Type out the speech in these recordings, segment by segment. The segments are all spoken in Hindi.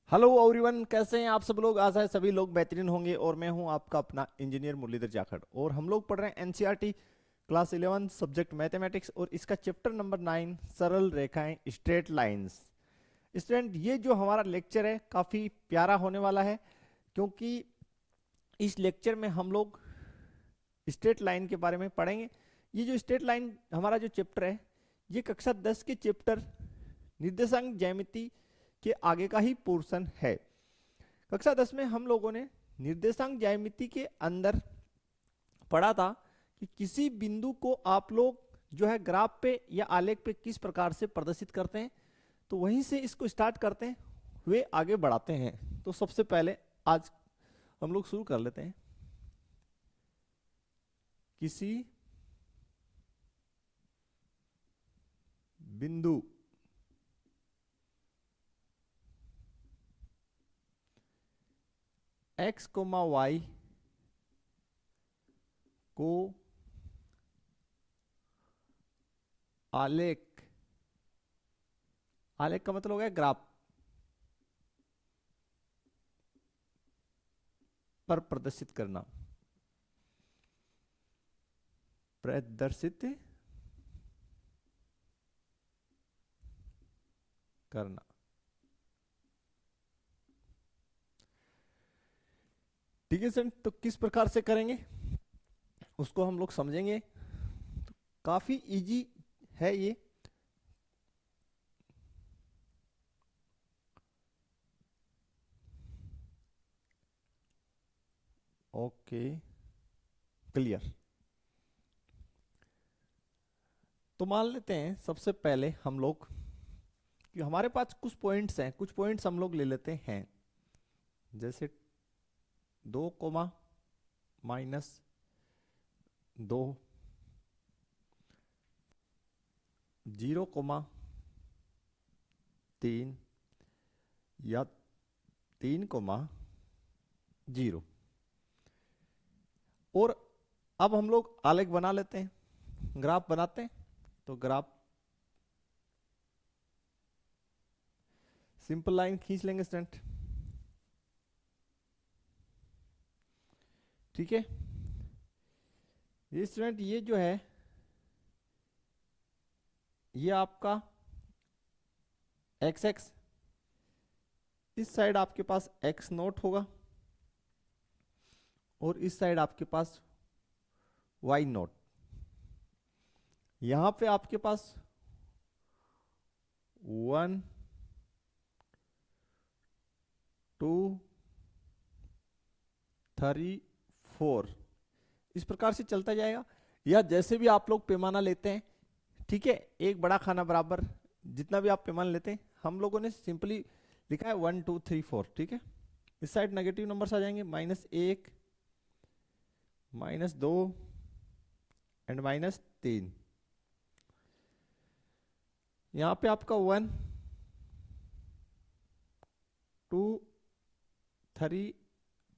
हेलो एवरीवन, कैसे हैं आप सब लोग। आशा है सभी लोग बेहतरीन होंगे और मैं हूं आपका अपना इंजीनियर मुरलीधर जाखड़ और हम लोग पढ़ रहे हैं एनसीईआरटी क्लास 11 सब्जेक्ट मैथमेटिक्स और इसका चैप्टर नंबर 9 सरल रेखाएं स्ट्रेट लाइंस। स्टूडेंट, ये जो हमारा लेक्चर है काफ़ी प्यारा होने वाला है क्योंकि इस लेक्चर में हम लोग स्ट्रेट लाइन के बारे में पढ़ेंगे। ये जो स्ट्रेट लाइन हमारा जो चैप्टर है ये कक्षा 10 के चैप्टर निर्देशांक ज्यामिति के आगे का ही पोर्शन है। कक्षा 10 में हम लोगों ने निर्देशांक ज्यामिति के अंदर पढ़ा था कि किसी बिंदु को आप लोग जो है ग्राफ पे या आलेख पे किस प्रकार से प्रदर्शित करते हैं। तो वहीं से इसको स्टार्ट करते हैं, वे आगे बढ़ाते हैं। तो सबसे पहले आज हम लोग शुरू कर लेते हैं। किसी बिंदु x, y को आलेख, आलेख का मतलब हो गया ग्राफ पर प्रदर्शित करना, प्रदर्शित करना। ठीक है सर, तो किस प्रकार से करेंगे उसको हम लोग समझेंगे। तो काफी इजी है ये। Okay, clear. तो मान लेते हैं सबसे पहले हम लोग कि हमारे पास कुछ पॉइंट्स हैं, कुछ पॉइंट्स हम लोग ले लेते हैं। जैसे 2, -2, 0, 3 या 3, 0। और अब हम लोग आलेख बना लेते हैं, ग्राफ बनाते हैं। तो ग्राफ सिंपल लाइन खींच लेंगे स्टूडेंट। ठीक है, ये स्टूडेंट ये जो है ये आपका एक्स एक्स, इस साइड आपके पास एक्स नोट होगा और इस साइड आपके पास वाई नोट। यहां पे आपके पास 1, 2, 3, 4 इस प्रकार से चलता जाएगा। या जैसे भी आप लोग पैमाना लेते हैं, ठीक है, एक बड़ा खाना बराबर जितना भी आप पैमाना लेते हैं, हम लोगों ने सिंपली लिखा है 1, 2, 3, 4। ठीक है, इस साइड नेगेटिव नंबर्स आ जाएंगे, -1, -2 एंड -3। यहां पे आपका 1, 2, 3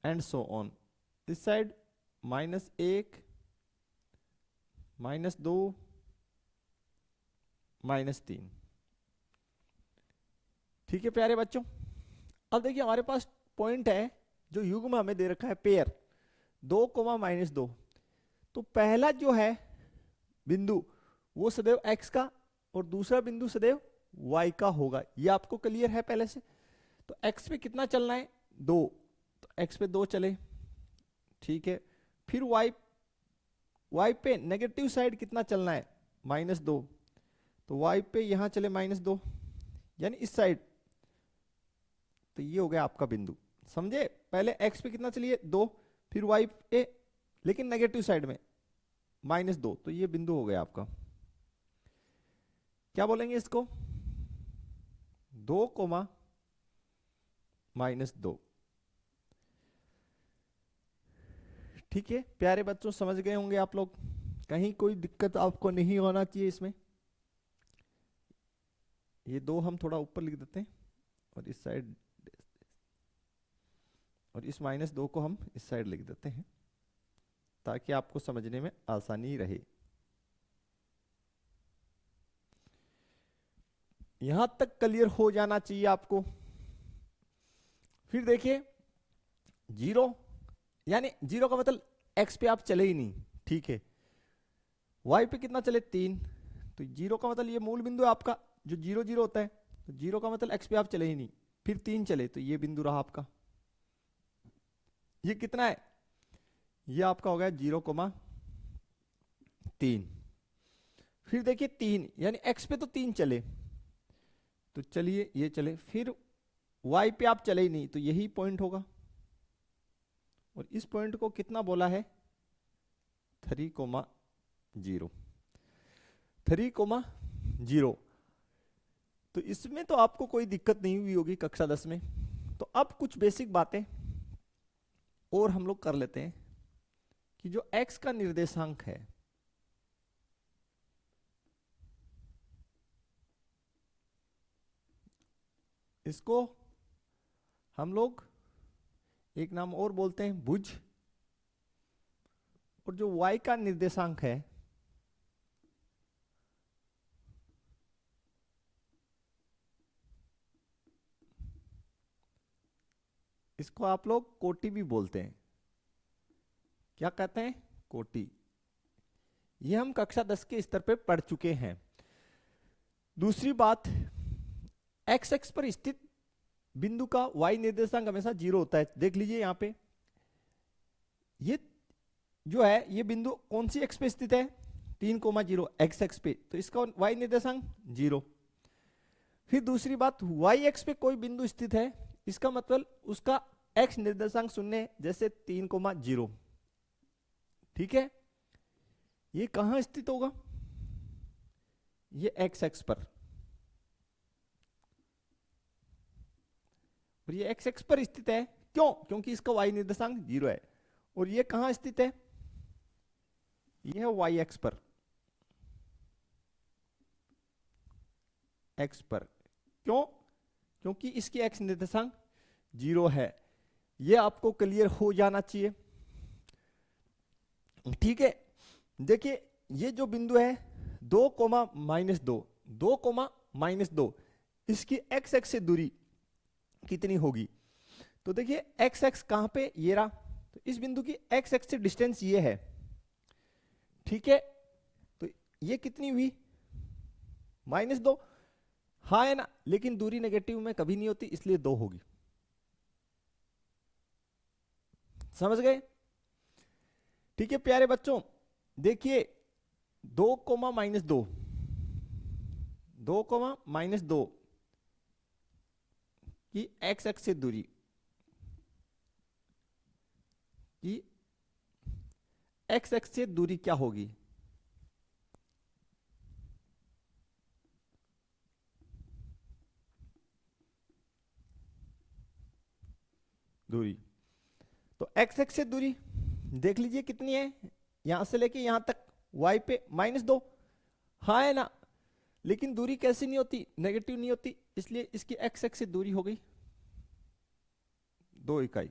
एंड सो ऑन। इस साइड -1, -2, -3। ठीक है प्यारे बच्चों, अब देखिए हमारे पास पॉइंट है जो युग्म हमें दे रखा है पेयर 2, -2। तो पहला जो है बिंदु वो सदैव x का और दूसरा बिंदु सदैव y का होगा। ये आपको क्लियर है पहले से। तो x पे कितना चलना है, 2, तो x पे 2 चले। ठीक है, फिर y पे नेगेटिव साइड कितना चलना है, -2, तो y पे यहां चले -2, यानी इस साइड। तो ये हो गया आपका बिंदु। समझे, पहले x पे कितना चलिए 2, फिर y पे लेकिन नेगेटिव साइड में -2, तो ये बिंदु हो गया आपका। क्या बोलेंगे इसको, 2, -2। ठीक है प्यारे बच्चों, समझ गए होंगे आप लोग, कहीं कोई दिक्कत आपको नहीं होना चाहिए इसमें। ये 2 हम थोड़ा ऊपर लिख देते हैं और इस साइड, और इस -2 को हम इस साइड लिख देते हैं ताकि आपको समझने में आसानी रहे। यहां तक क्लियर हो जाना चाहिए आपको। फिर देखिए जीरो, यानी जीरो का मतलब एक्स पे आप चले ही नहीं, ठीक है। वाई पे कितना चले 3, तो जीरो का मतलब ये मूल बिंदु है आपका जो 0 0 होता है, तो जीरो का मतलब एक्स पे आप चले ही नहीं। फिर 3 चले तो ये बिंदु रहा आपका, ये कितना है, ये आपका हो गया 0,3। फिर देखिए 3 यानी एक्स पे तो 3 चले, तो चलिए ये चले, फिर वाई पे आप चले ही नहीं तो यही पॉइंट होगा, और इस पॉइंट को कितना बोला है 3,0, 3,0। तो इसमें तो आपको कोई दिक्कत नहीं हुई होगी कक्षा 10 में। तो अब कुछ बेसिक बातें और हम लोग कर लेते हैं कि जो x का निर्देशांक है, इसको हम लोग एक नाम और बोलते हैं भुज, और जो y का निर्देशांक है इसको आप लोग कोटि भी बोलते हैं। क्या कहते हैं, कोटि। ये हम कक्षा 10 के स्तर पे पढ़ चुके हैं। दूसरी बात, एक्स एक्स पर स्थित बिंदु का y निर्देशांक हमेशा 0 होता है। देख लीजिए यहाँ पे ये जो है ये बिंदु कौन सी एक्स पे स्थित है 3,0 एक्स एक्स पे, तो इसका y निर्देशांक 0। फिर दूसरी बात, y एक्स पे कोई बिंदु स्थित है, इसका मतलब उसका x निर्देशांक 0 जैसे 3,0, ठीक है। ये कहां स्थित होगा, ये एक्स एक्स पर, और ये एक्स एक्स पर स्थित है, क्यों, क्योंकि इसका y निर्देशांक 0 है। और ये कहां स्थित है, ये है y एक्स पर, x पर, क्यों, क्योंकि इसकी x निर्देशांक 0 है। ये आपको क्लियर हो जाना चाहिए, ठीक है। देखिए ये जो बिंदु है 2,-2, 2,-2, इसकी x एक्स से दूरी कितनी होगी। तो देखिए x एक्स कहां पे, ये रहा, तो इस बिंदु की x एक्स से डिस्टेंस ये है, ठीक है। तो ये कितनी हुई -2, हाँ है ना, लेकिन दूरी नेगेटिव में कभी नहीं होती इसलिए 2 होगी, समझ गए, ठीक है प्यारे बच्चों। देखिए 2,-2, 2,-2 की x एक्स से दूरी की x एक्स से दूरी क्या होगी, दूरी, तो x एक्स से दूरी देख लीजिए कितनी है, यहां से लेके यहां तक y पे -2, हाँ है ना, लेकिन दूरी कैसी नहीं होती, नेगेटिव नहीं होती, इसलिए इसकी x एक्स से दूरी हो गई 2 इकाई।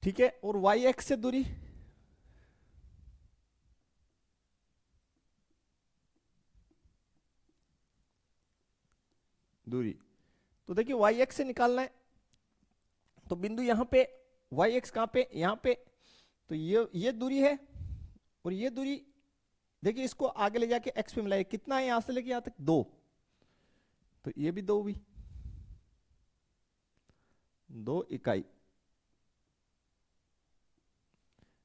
ठीक है, और y एक्स से दूरी तो देखिए y एक्स से निकालना है, तो बिंदु यहां पे y एक्स कहां पे, यहां पे, तो ये दूरी है, और ये दूरी देखिए इसको आगे ले जाके x पे मिलाइए, कितना है यहां से लेके यहां तक 2, तो ये भी 2 हुई, 2 इकाई।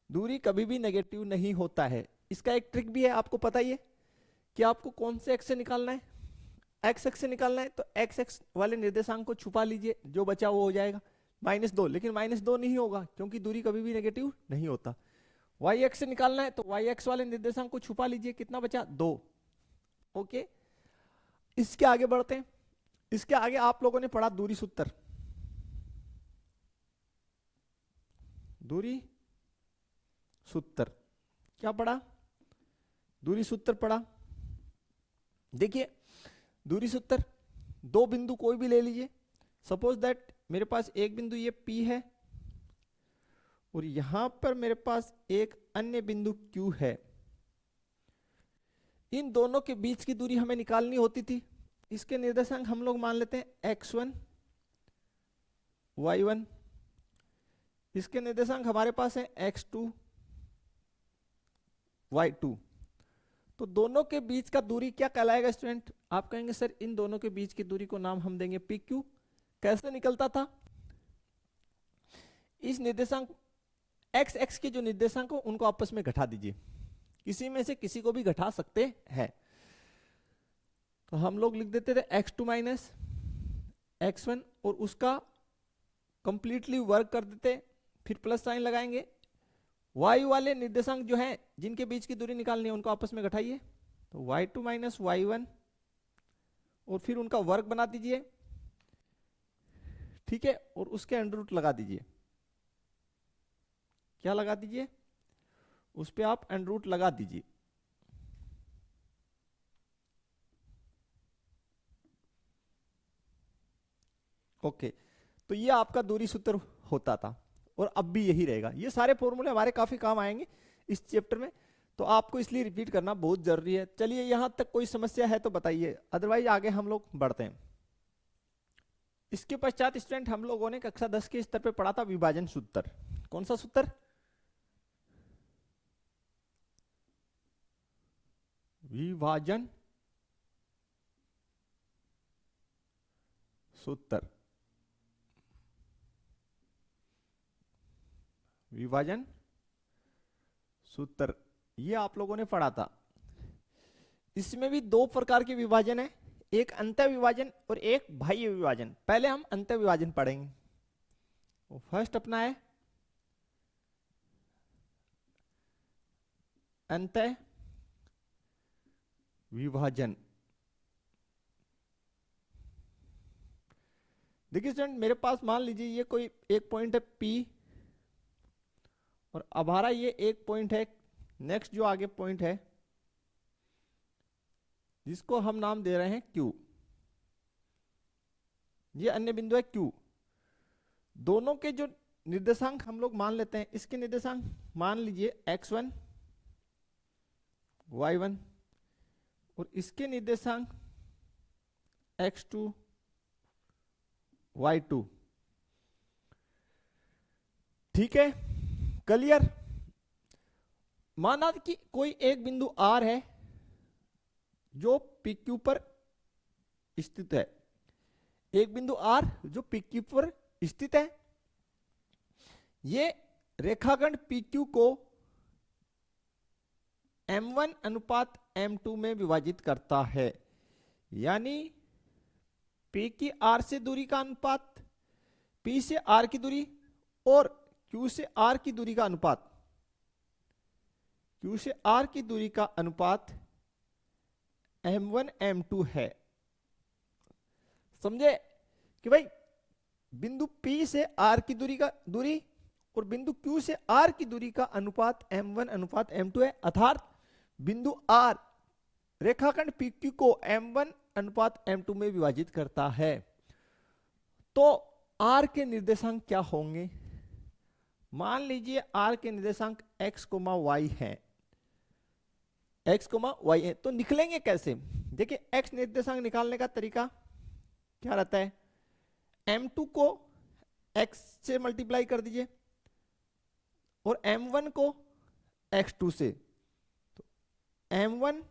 दूरी कभी भी नेगेटिव नहीं होता है। इसका एक ट्रिक भी है, आपको पता ही है कि आपको कौन से एक्स से निकालना है, एक्स एक्स से निकालना है, तो एक्स एक्स वाले निर्देशांक को छुपा लीजिए, जो बचा वो हो जाएगा -2, लेकिन -2 नहीं होगा क्योंकि दूरी कभी भी नेगेटिव नहीं होता। वाई एक्स से निकालना है तो वाई एक्स वाले निर्देशांक को छुपा लीजिए, कितना बचा 2, ओके। इसके आगे बढ़ते हैं, इसके आगे आप लोगों ने पढ़ा दूरी सूत्र, दूरी सूत्र क्या पढ़ा, दूरी सूत्र पढ़ा। देखिए दूरी सूत्र, दो बिंदु कोई भी ले लीजिए, सपोज दैट मेरे पास एक बिंदु ये P है और यहां पर मेरे पास एक अन्य बिंदु Q है। इन दोनों के बीच की दूरी हमें निकालनी होती थी। इसके निर्देशांक हम लोग मान लेते हैं x1 y1, इसके निर्देशांक हमारे पास है x2 y2। तो दोनों के बीच का दूरी क्या कहलाएगा स्टूडेंट? आप कहेंगे सर इन दोनों के बीच की दूरी को नाम हम देंगे PQ। कैसे निकलता था? इस निर्देशांक x के जो निर्देशांक हो उनको आपस में घटा दीजिए, किसी में से किसी को भी घटा सकते हैं। तो हम लोग लिख देते थे x2 माइनस x1 और उसका कंप्लीटली वर्क कर देते, फिर प्लस साइन लगाएंगे। y वाले निर्देशांक जो हैं जिनके बीच की दूरी निकालनी है उनको आपस में घटाइए, तो y2 माइनस y1 और फिर उनका वर्क बना दीजिए, ठीक है, और उसके अंडर रूट लगा दीजिए। क्या लगा दीजिए? उस पे आप अंडर रूट लगा दीजिए। ओके, तो ये आपका दूरी सूत्र होता था और अब भी यही रहेगा। ये सारे फॉर्मूले हमारे काफी काम आएंगे इस चैप्टर में, तो आपको इसलिए रिपीट करना बहुत जरूरी है। चलिए यहां तक कोई समस्या है तो बताइए, अदरवाइज आगे हम लोग बढ़ते हैं। इसके पश्चात स्टूडेंट हम लोगों ने कक्षा 10 के स्तर पे पढ़ा था विभाजन सूत्र। कौन सा सूत्र? विभाजन सूत्र। विभाजन सूत्र ये आप लोगों ने पढ़ा था। इसमें भी दो प्रकार के विभाजन है, एक अंतः विभाजन और एक बाह्य विभाजन। पहले हम अंतः विभाजन पढ़ेंगे। तो फर्स्ट अपना है अंतः विभाजन। देखिए स्टूडेंट, मेरे पास मान लीजिए ये कोई एक पॉइंट है P और अब हमारा ये एक पॉइंट है, नेक्स्ट जो आगे पॉइंट है जिसको हम नाम दे रहे हैं Q। ये अन्य बिंदु है Q। दोनों के जो निर्देशांक हम लोग मान लेते हैं, इसके निर्देशांक मान लीजिए x1 y1 और इसके निर्देशांक x2 y2। ठीक है, क्लियर? माना कि कोई एक बिंदु R है जो PQ पर स्थित है, एक बिंदु R जो PQ पर स्थित है। ये रेखाखंड PQ को M1 अनुपात M2 में विभाजित करता है, यानी P की R से दूरी का अनुपात, P से R की दूरी और Q से R की दूरी का अनुपात, Q से R की दूरी का अनुपात M1 M2 है। समझे कि भाई बिंदु P से R की दूरी और बिंदु Q से R की दूरी का अनुपात M1 अनुपात M2 है, अर्थात बिंदु R रेखाखंड PQ को M1 अनुपात M2 में विभाजित करता है। तो R के निर्देशांक क्या होंगे? मान लीजिए R के निर्देशांक x, y है, x, y है, तो निकलेंगे कैसे? देखिए x निर्देशांक निकालने का तरीका क्या रहता है? M2 को x से मल्टीप्लाई कर दीजिए और M1 को x2 से, तो M1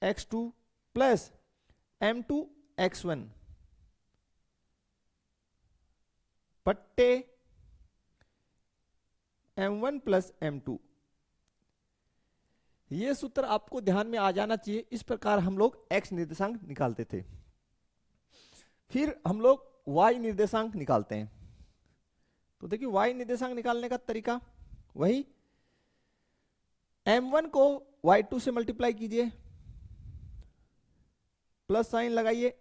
x2 plus M2 x1 बट्टे M1 प्लस M2। ये सूत्र आपको ध्यान में आ जाना चाहिए। इस प्रकार हम लोग x निर्देशांक निकालते थे। फिर हम लोग y निर्देशांक निकालते हैं। तो देखिए y निर्देशांक निकालने का तरीका वही, M1 को y2 से मल्टीप्लाई कीजिए, प्लस साइन लगाइए,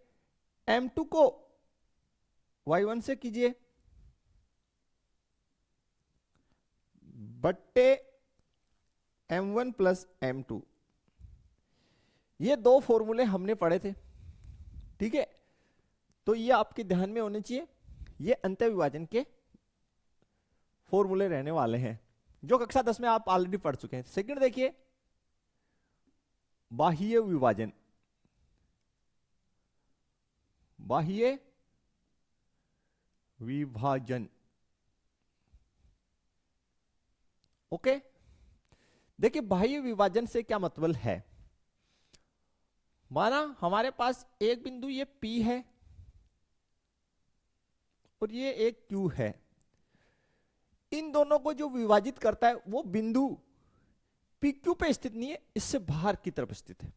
M2 को y1 से कीजिए बट्टे M1 प्लस M2। ये दो फॉर्मूले हमने पढ़े थे, ठीक है, तो ये आपके ध्यान में होने चाहिए। ये अंतः विभाजन के फॉर्मूले रहने वाले हैं जो कक्षा 10 में आप ऑलरेडी पढ़ चुके हैं। सेकंड देखिए, बाह्य विभाजन, बाह्य विभाजन। ओके, देखिए बाह्य विभाजन से क्या मतलब है। माना हमारे पास एक बिंदु ये P है और ये एक Q है, इन दोनों को जो विभाजित करता है वो बिंदु PQ पे स्थित नहीं है, इससे बाहर की तरफ स्थित है।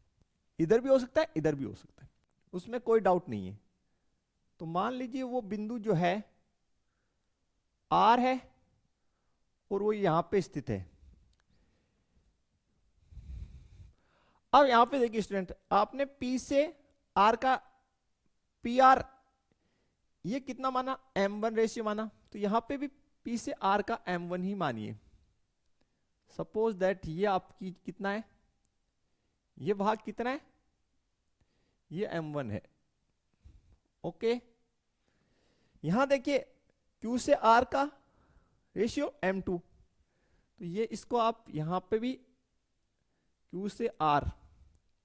इधर भी हो सकता है, इधर भी हो सकता है, उसमें कोई डाउट नहीं है। तो मान लीजिए वो बिंदु जो है R है और वो यहां पे स्थित है। अब यहां पे देखिए स्टूडेंट, आपने P से R का PR ये कितना माना, M1 रेशियो माना, तो यहां पे भी P से R का M1 ही मानिए। सपोज दैट ये आपकी कितना है, ये भाग कितना है, ये M1 है। ओके, यहां देखिए Q से R का रेशियो M2, तो ये इसको आप यहां पे भी Q से R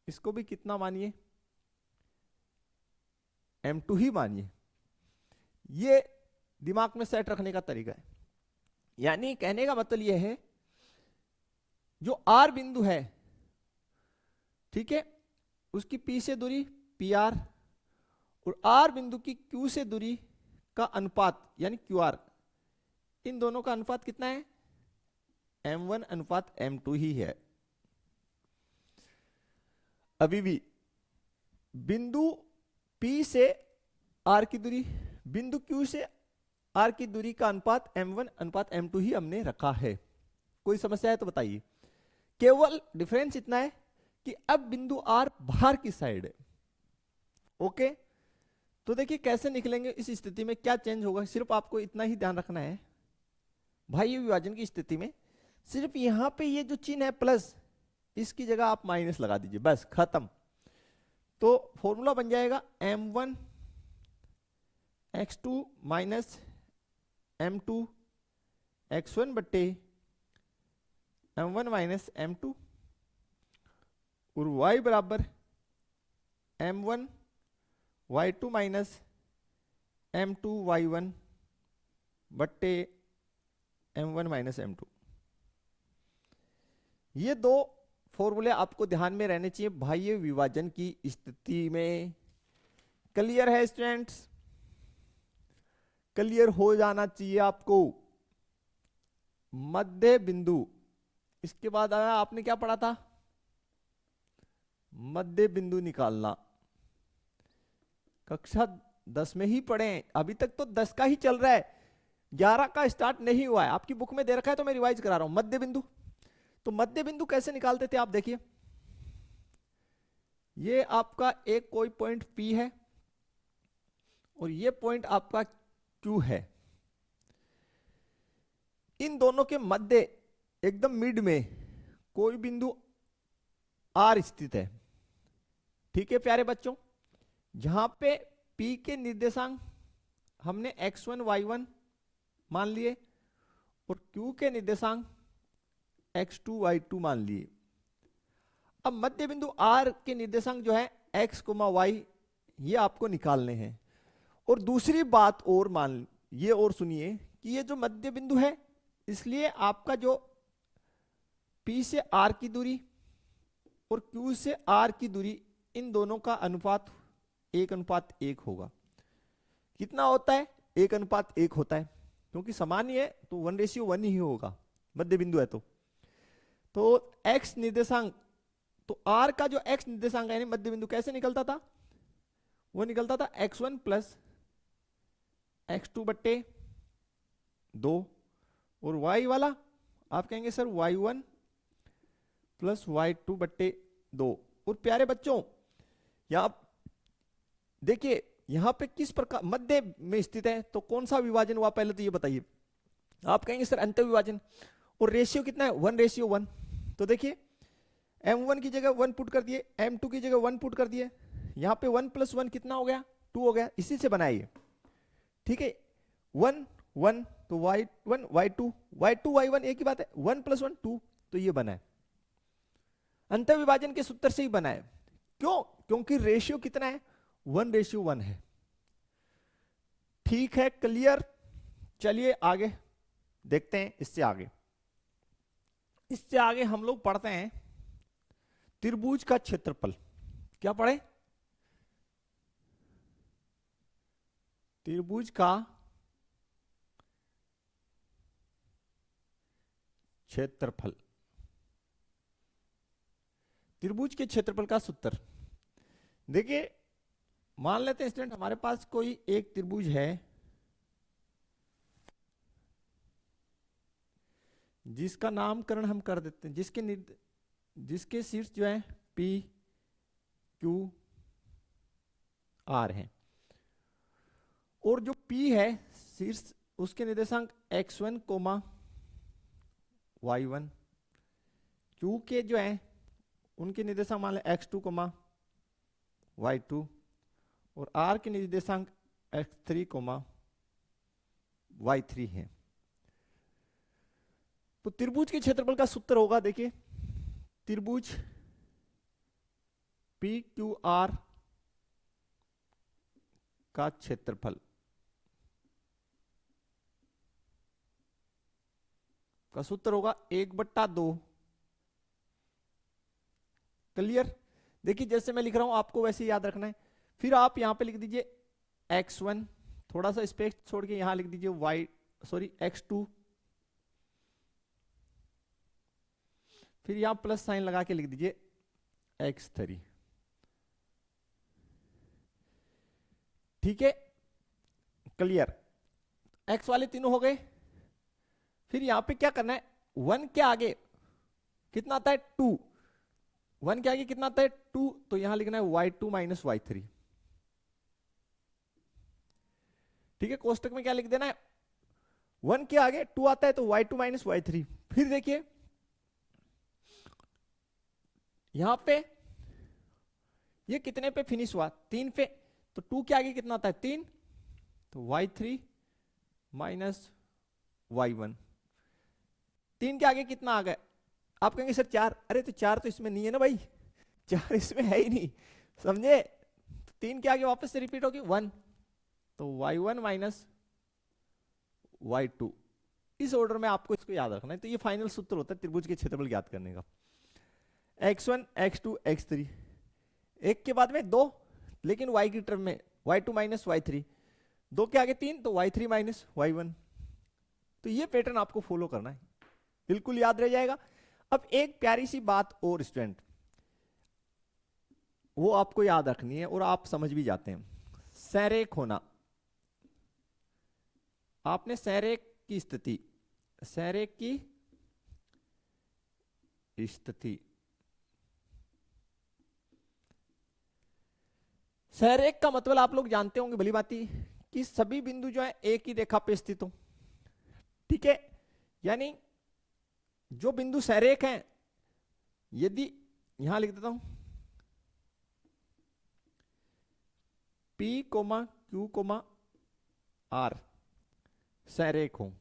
इसको भी कितना मानिए, M2 ही मानिए। ये दिमाग में सेट रखने का तरीका है। यानी कहने का मतलब यह है, जो R बिंदु है, ठीक है, उसकी P से दूरी PR और R बिंदु की Q से दूरी का अनुपात यानी QR, इन दोनों का अनुपात कितना है, M1 अनुपात M2 ही है। अभी भी बिंदु P से R की दूरी, बिंदु Q से R की दूरी का अनुपात M1 अनुपात M2 ही हमने रखा है। कोई समस्या है तो बताइए। केवल डिफरेंस इतना है कि अब बिंदु R बाहर की साइड है। ओके, तो देखिए कैसे निकलेंगे इस स्थिति में, क्या चेंज होगा, सिर्फ आपको इतना ही ध्यान रखना है। बाह्य विभाजन की स्थिति में सिर्फ यहां पे ये जो चिन्ह है प्लस, इसकी जगह आप माइनस लगा दीजिए, बस खत्म। तो फॉर्मूला बन जाएगा M1 x2 minus M2 x1 बट्टे M1 माइनस M2 और y बराबर M1 y2 minus M2 y1 बट्टे M1 माइनस M2। ये दो फॉर्मूले आपको ध्यान में रहने चाहिए बाह्य विभाजन की स्थिति में। क्लियर है स्टूडेंट्स, क्लियर हो जाना चाहिए आपको। मध्य बिंदु, इसके बाद आया आपने क्या पढ़ा था, मध्य बिंदु निकालना। कक्षा 10 में ही पढ़े, अभी तक तो 10 का ही चल रहा है, 11 का स्टार्ट नहीं हुआ है। आपकी बुक में दे रखा है तो मैं रिवाइज करा रहा हूं। मध्य बिंदु, तो मध्य बिंदु कैसे निकालते थे आप देखिए, ये आपका एक कोई पॉइंट P है और ये पॉइंट आपका Q है। इन दोनों के मध्य एकदम मिड में कोई बिंदु R स्थित है। ठीक है प्यारे बच्चों, जहां पे P के निर्देशांक हमने x1 y1 मान लिए और Q के निर्देशांक x2 y2 मान लिए। अब मध्य बिंदु R के निर्देशांक जो है x, y ये आपको निकालने हैं। और दूसरी बात और मान ये और सुनिए कि ये जो मध्य बिंदु है, इसलिए आपका जो P से R की दूरी और Q से R की दूरी, इन दोनों का अनुपात 1:1 होगा। कितना होता है, 1:1 होता है, क्योंकि समान ही है तो 1:1 ही होगा, मध्य बिंदु है तो x निर्देशांक, तो R का जो x निर्देशांक है मध्य बिंदु कैसे निकलता था, वो निकलता था x1 प्लस x2 बट्टे 2 और y वाला आप कहेंगे सर y1 प्लस y2 बट्टे 2। और प्यारे बच्चों यहां देखिए, यहां पे किस प्रकार मध्य में स्थित है, तो कौन सा विभाजन हुआ पहले तो ये बताइए। आप कहेंगे सर अंत विभाजन, और रेशियो कितना है 1:1। तो देखिए M1 की जगह 1 पुट कर दिए, M2 की जगह 1 पुट कर दिए, यहां पे 1 + 1 कितना हो गया, 2 हो गया। इसी से बनाइए, ठीक है, 1 1 तो y1 y2 y1 एक ही बात है, 1 + 1 2, तो ये बना है। अंतःविभाजन के सूत्र से ही बना है। क्यों? क्योंकि रेशियो कितना है, 1:1 है। ठीक है, क्लियर। चलिए आगे देखते हैं। इससे आगे हम लोग पढ़ते हैं त्रिभुज का क्षेत्रफल। क्या पढ़े? त्रिभुज का क्षेत्रफल। त्रिभुज के क्षेत्रफल का सूत्र देखिए, मान लेते हैं स्टूडेंट हमारे पास कोई एक त्रिभुज है जिसका नामकरण हम कर देते हैं, जिसके शीर्ष जो है P Q R है, और जो P है शीर्ष, उसके निर्देशांक x1, y1, Q के जो है उनके निर्देशांक मान लें x2, y2, और R के निर्देशांक x3, y3 है। तो त्रिभुज के क्षेत्रफल का सूत्र होगा, देखिए त्रिभुज PQR का क्षेत्रफल का सूत्र होगा 1/2। क्लियर? देखिए जैसे मैं लिख रहा हूं आपको वैसे याद रखना है। फिर आप यहां पे लिख दीजिए x1, थोड़ा सा स्पेस छोड़ के यहां लिख दीजिए x2, फिर यहां प्लस साइन लगा के लिख दीजिए x3। ठीक है, क्लियर? x वाले तीनों हो गए। फिर यहां पे क्या करना है, 1 के आगे कितना आता है 2, 1 के आगे कितना आता है 2, तो यहां लिखना है y2 माइनस y3। ठीक है, कोष्टक में क्या लिख देना है, 1 के आगे 2 आता है तो y2 माइनस y3। फिर देखिए यहां पे ये कितने पे फिनिश हुआ, 3 पे, तो 2 के आगे कितना आता है 3, तो y3 माइनस y1। 3 के आगे कितना आ गया, आप कहेंगे सर 4, अरे तो 4 तो इसमें नहीं है ना भाई, 4 इसमें है ही नहीं, समझे? 3 के आगे वापस से रिपीट होगी 1, तो y1 माइनस y2। इस ऑर्डर में आपको इसको याद रखना है। तो ये फाइनल सूत्र होता है त्रिभुज के क्षेत्रफल ज्ञात करने का। x1, x2, x3, एक के बाद में 2, लेकिन y की टर्म में y2 माइनस y3, 2 के आगे 3 तो y3 माइनस y1। तो ये पैटर्न आपको फॉलो करना है, बिल्कुल याद रह जाएगा। अब एक प्यारी सी बात और स्टूडेंट, वो आपको याद रखनी है और आप समझ भी जाते हैं, संरेख होना। आपने संरेख की स्थिति संरेख का मतलब आप लोग जानते होंगे भली बाती, कि सभी बिंदु जो है एक ही रेखा पे स्थित हो। ठीक है, यानी जो बिंदु संरेख हैं, यदि यहां लिख देता हूं P, Q, R संरेख हो,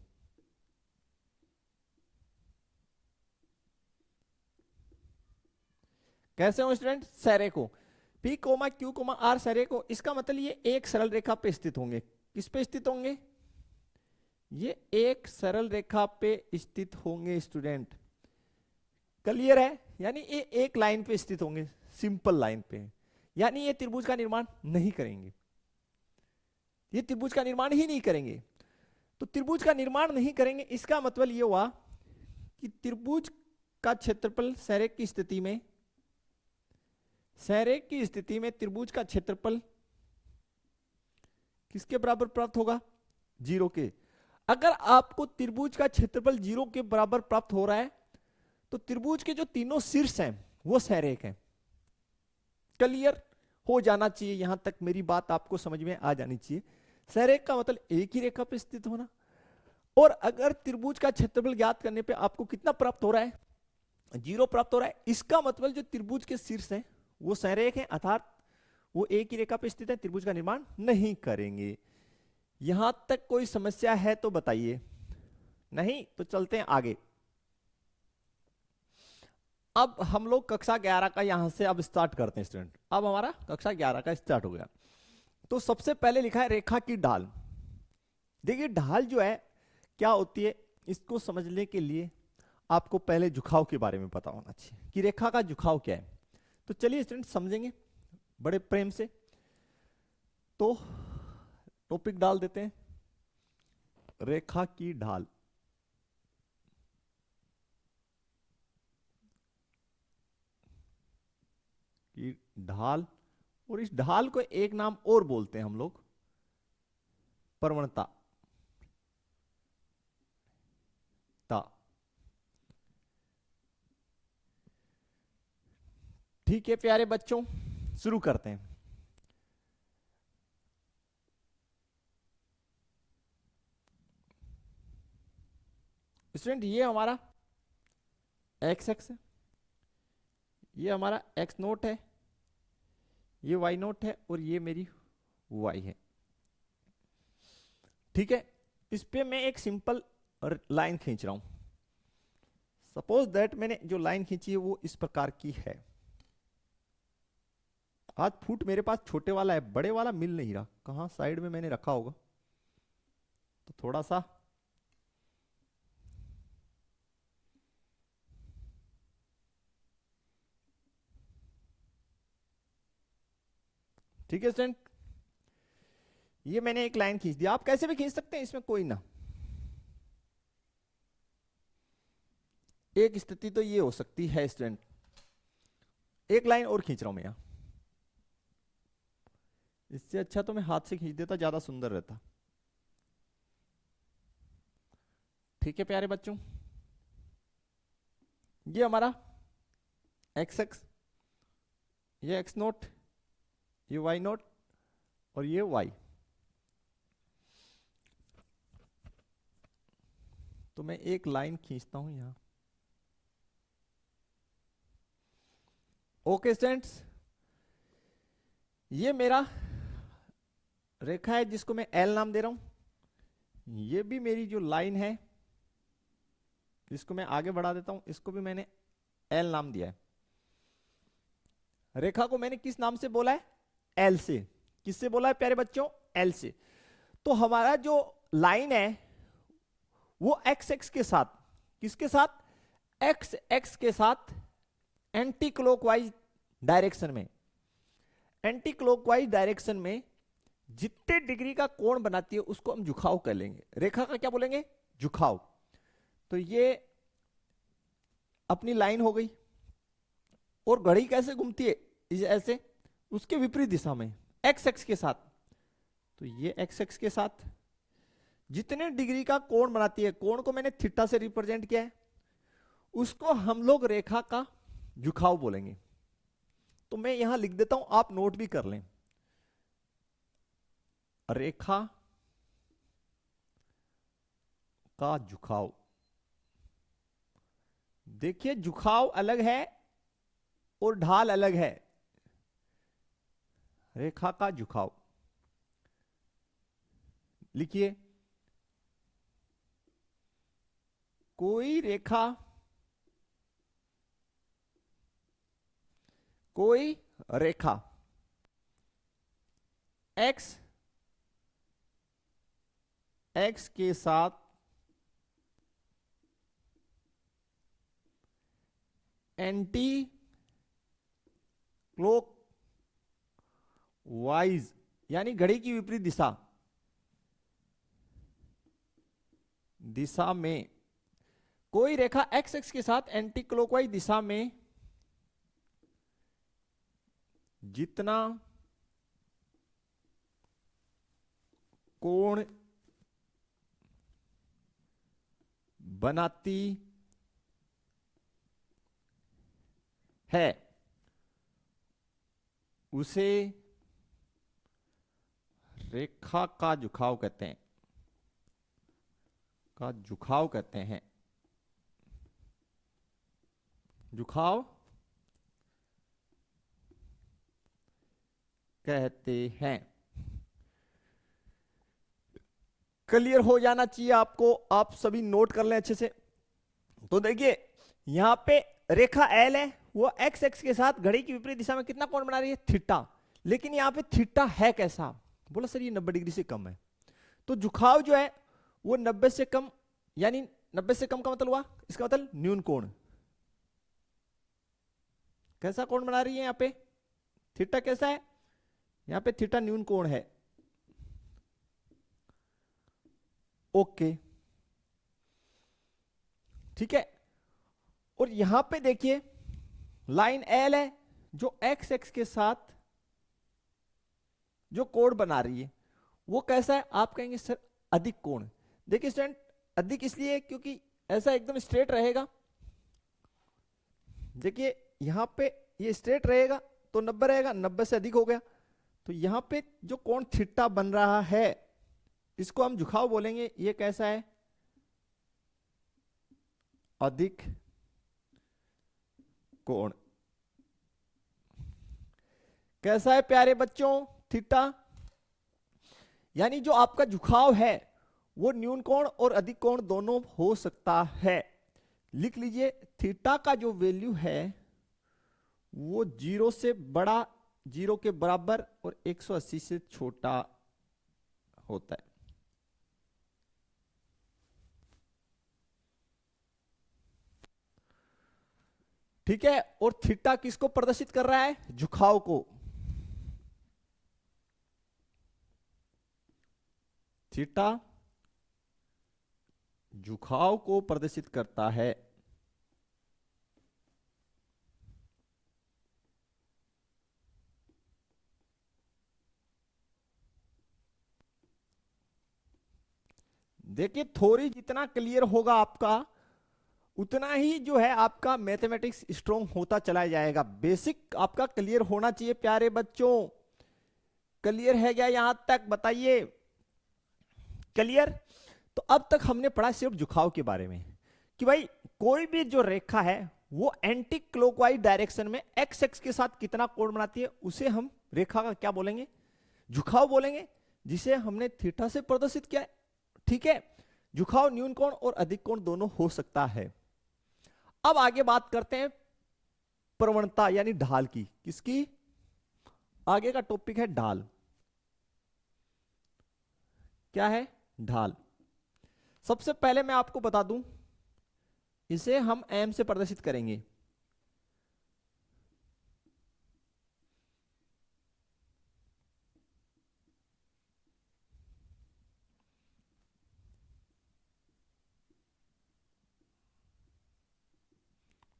कैसे हो स्टूडेंट? संरेख हो। P, Q, R संरेख हो, इसका मतलब ये एक सरल रेखा पे स्थित होंगे। किस पे स्थित होंगे? ये एक सरल रेखा पे स्थित होंगे स्टूडेंट। क्लियर है? यानी ये एक लाइन पे स्थित होंगे, सिंपल लाइन पे, यानी ये त्रिभुज का निर्माण नहीं करेंगे, ये त्रिभुज का निर्माण ही नहीं करेंगे। तो त्रिभुज का निर्माण नहीं करेंगे, इसका मतलब ये हुआ कि त्रिभुज का क्षेत्रफल संरेख की स्थिति में त्रिभुज का क्षेत्रफल किसके बराबर प्राप्त होगा? 0 के। अगर आपको त्रिभुज का क्षेत्रफल 0 के बराबर प्राप्त हो रहा है तो त्रिभुज के जो तीनों शीर्ष हैं वो संरेख हैं। क्लियर हो जाना चाहिए, यहां तक मेरी बात आपको समझ में आ जानी चाहिए। संरेख का मतलब एक ही रेखा पर स्थित होना। और अगर त्रिभुज का क्षेत्रफल ज्ञात करने पे आपको कितना प्राप्त हो रहा है? 0 प्राप्त हो रहा है। इसका मतलब जो त्रिभुज के शीर्ष हैं वो संरेख हैं, अर्थात वो एक ही रेखा पर स्थित है, त्रिभुज का निर्माण नहीं करेंगे। यहां तक कोई समस्या है तो बताइए, नहीं तो चलते हैं आगे। अब हम लोग कक्षा 11 का यहां से अब स्टार्ट करते हैं स्टूडेंट। अब हमारा कक्षा 11 का स्टार्ट हो गया। तो सबसे पहले लिखा है रेखा की ढाल। देखिए ढाल जो है क्या होती है, इसको समझने के लिए आपको पहले झुकाव के बारे में पता होना चाहिए कि रेखा का झुकाव क्या है। तो चलिए स्टूडेंट समझेंगे बड़े प्रेम से। तो टॉपिक डाल देते हैं, रेखा की ढाल। की ढाल, और इस ढाल को एक नाम और बोलते हैं हम लोग, प्रवणता। ठीक है प्यारे बच्चों, शुरू करते हैं। स्टूडेंट ये हमारा एक्स एक्स है, ये हमारा एक्स नोट है, ये वाई नोट है, और ये मेरी वाई है। ठीक है, इस पे मैं एक सिंपल लाइन खींच रहा हूं। सपोज दैट मैंने जो लाइन खींची है वो इस प्रकार की है। आज फुट मेरे पास छोटे वाला है, बड़े वाला मिल नहीं रहा, कहां साइड में मैंने रखा होगा, तो थोड़ा सा ठीक है स्टूडेंट, ये मैंने एक लाइन खींच दिया। आप कैसे भी खींच सकते हैं, इसमें कोई ना, एक स्थिति तो ये हो सकती है स्टूडेंट, एक लाइन और खींच रहा हूं मैं यहां। इससे अच्छा तो मैं हाथ से खींच देता, ज्यादा सुंदर रहता। ठीक है प्यारे बच्चों, ये हमारा एक्स एक्स, ये एक्स नोट, ये वाई नोट, और ये वाई। तो मैं एक लाइन खींचता हूं यहां। ओके स्टूडेंट्स, ये मेरा रेखा है जिसको मैं एल नाम दे रहा हूं। ये भी मेरी जो लाइन है जिसको मैं आगे बढ़ा देता हूं, इसको भी मैंने एल नाम दिया है। रेखा को मैंने किस नाम से बोला है, एल से। किससे बोला है प्यारे बच्चों, एल से। तो हमारा जो लाइन है वो एक्स एक्स के साथ, किसके साथ, एक्स एक्स के साथ एंटी क्लॉकवाइज डायरेक्शन में, एंटी क्लॉकवाइज डायरेक्शन में जितने डिग्री का कोण बनाती है उसको हम झुकाव कर लेंगे। रेखा का क्या बोलेंगे, झुकाव। तो ये अपनी लाइन हो गई, और घड़ी कैसे घूमती है, ऐसे उसके विपरीत दिशा में एक्स एक्स के साथ। तो ये एक्स एक्स के साथ जितने डिग्री का कोण बनाती है, कोण को मैंने थीटा से रिप्रेजेंट किया है, उसको हम लोग रेखा का झुकाव बोलेंगे। तो मैं यहां लिख देता हूं, आप नोट भी कर लें, रेखा का झुकाव। देखिए झुकाव अलग है और ढाल अलग है। रेखा का झुकाव लिखिए, कोई रेखा, कोई रेखा एक्स एक्स के साथ एंटी क्लॉक वाइज, यानी घड़ी की विपरीत दिशा, दिशा में कोई रेखा एक्स एक्स के साथ एंटी क्लॉकवाइज दिशा में जितना कोण बनाती है उसे रेखा का झुकाव कहते हैं, का झुकाव कहते हैं, झुकाव कहते हैं। क्लियर हो जाना चाहिए आपको, आप सभी नोट कर लें अच्छे से। तो देखिए यहां पे रेखा एल है वो एक्स एक्स के साथ घड़ी की विपरीत दिशा में कितना कोण बना रही है, थीटा। लेकिन यहाँ पे थीटा है कैसा, बोला सर ये 90 डिग्री से कम है। तो झुकाव जो है वो 90 से कम, यानी 90 से कम का मतलब हुआ, इसका मतलब न्यून कोण। कैसा कोण बना रही है यहाँ पे, थीटा कैसा है, यहाँ पे थीटा न्यून कोण है। ओके ठीक है। और यहां पे देखिए लाइन एल है जो एक्स एक्स के साथ जो कोण बना रही है वो कैसा है, आप कहेंगे सर अधिक कोण। देखिए स्टूडेंट अधिक इसलिए क्योंकि ऐसा एकदम स्ट्रेट रहेगा, देखिए यहां पे ये स्ट्रेट रहेगा तो 90 रहेगा, 90 से अधिक हो गया। तो यहां पे जो कोण थीटा बन रहा है इसको हम झुकाव बोलेंगे। ये कैसा है, अधिक कोण। कैसा है प्यारे बच्चों, थीटा। यानी जो आपका झुकाव है वो न्यून कोण और अधिक कोण दोनों हो सकता है। लिख लीजिए थीटा का जो वैल्यू है वो 0 से बड़ा, 0 के बराबर और 180 से छोटा होता है। ठीक है। और थीटा किसको प्रदर्शित कर रहा है, झुकाव को। थीटा झुकाव को प्रदर्शित करता है। देखिए थोड़ी जितना क्लियर होगा आपका उतना ही जो है आपका मैथमेटिक्स स्ट्रोंग होता चला जाएगा। बेसिक आपका क्लियर होना चाहिए प्यारे बच्चों। क्लियर है क्या यहां तक, बताइए क्लियर। तो अब तक हमने पढ़ा सिर्फ झुकाव के बारे में कि भाई कोई भी जो रेखा है वो एंटी क्लॉकवाइज डायरेक्शन में एक्स एक्स के साथ कितना कोण बनाती है उसे हम रेखा का क्या बोलेंगे, झुकाव बोलेंगे, जिसे हमने थीटा से प्रदर्शित किया है। ठीक है। झुकाव न्यून कोण और अधिक कोण दोनों हो सकता है। अब आगे बात करते हैं प्रवणता यानी ढाल की। किसकी, आगे का टॉपिक है ढाल। क्या है, ढाल। सबसे पहले मैं आपको बता दूं इसे हम एम से प्रदर्शित करेंगे।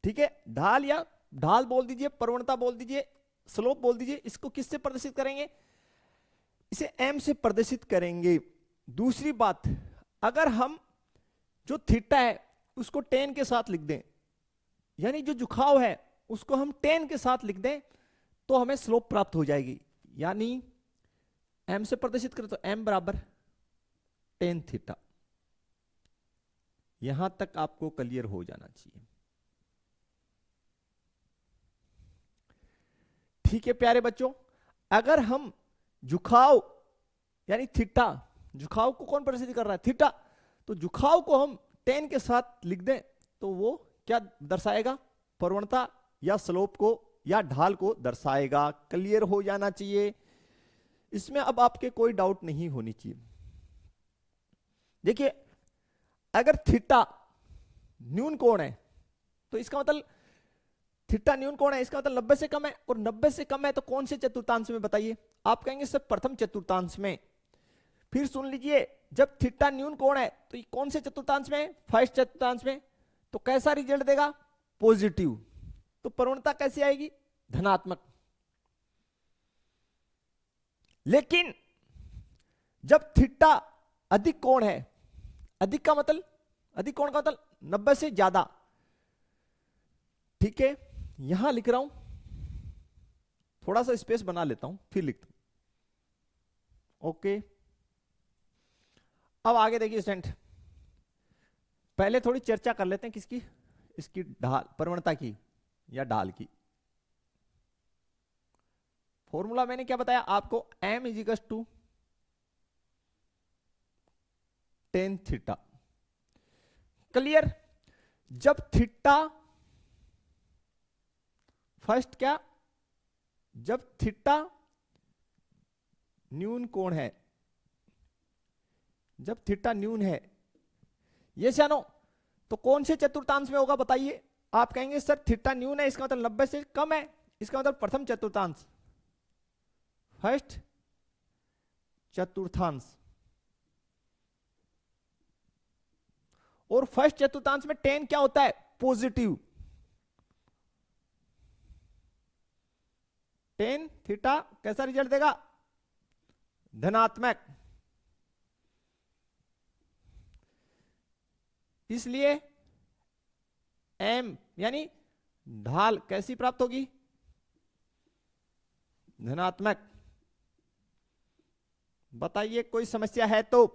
ठीक है। ढाल या ढाल बोल दीजिए, प्रवणता बोल दीजिए, स्लोप बोल दीजिए, इसको किससे प्रदर्शित करेंगे, इसे एम से प्रदर्शित करेंगे। दूसरी बात, अगर हम जो थीटा है उसको टेन के साथ लिख दें, यानी जो झुकाव है उसको हम टेन के साथ लिख दें तो हमें स्लोप प्राप्त हो जाएगी। यानी एम से प्रदर्शित करें तो एम बराबर टेन थीटा। यहां तक आपको क्लियर हो जाना चाहिए। ठीक है प्यारे बच्चों। अगर हम झुकाव यानी थीटा, झुकाव को कौन प्रदर्शित कर रहा है, थीटा, तो झुकाव को हम टेन के साथ लिख दें तो वो क्या दर्शाएगा, प्रवणता या स्लोप को या ढाल को दर्शाएगा। क्लियर हो जाना चाहिए, इसमें अब आपके कोई डाउट नहीं होनी चाहिए। देखिए अगर थीटा न्यून कोण है तो इसका मतलब थीटा न्यून कोण है, इसका मतलब 90 से कम है, और 90 से कम है तो कौन से चतुर्थांश में, बताइए। आप कहेंगे सर प्रथम चतुर्थांश में। फिर सुन लीजिए, जब थीटा न्यून कोण है तो ये कौन से चतुर्थांश में, फर्स्ट चतुर्थांश में। तो कैसा रिजल्ट देगा, पॉजिटिव। तो प्रवणता कैसी आएगी, धनात्मक। लेकिन जब थीटा अधिक कोण है, अधिक का मतलब, अधिक कोण का मतलब 90 से ज्यादा। ठीक है, यहां लिख रहा हूं, थोड़ा सा स्पेस बना लेता हूं फिर लिखता हूं। ओके, अब आगे देखिए स्टूडेंट, पहले थोड़ी चर्चा कर लेते हैं किसकी, इसकी ढाल, प्रवणता की या ढाल की। फॉर्मूला मैंने क्या बताया आपको, m is equals to tan theta. Clear. जब थीटा फर्स्ट क्या, जब थीटा न्यून कोण है, जब थीटा न्यून है, ये जानो, तो कौन से चतुर्थांश में होगा बताइए। आप कहेंगे सर थीटा न्यून है, इसका मतलब 90 से कम है, इसका मतलब प्रथम चतुर्थांश, फर्स्ट चतुर्थांश। और फर्स्ट चतुर्थांश में टेन क्या होता है, पॉजिटिव। टेन थीटा कैसा रिजल्ट देगा, धनात्मक। इसलिए m यानी ढाल कैसी प्राप्त होगी, धनात्मक। बताइए कोई समस्या है तो।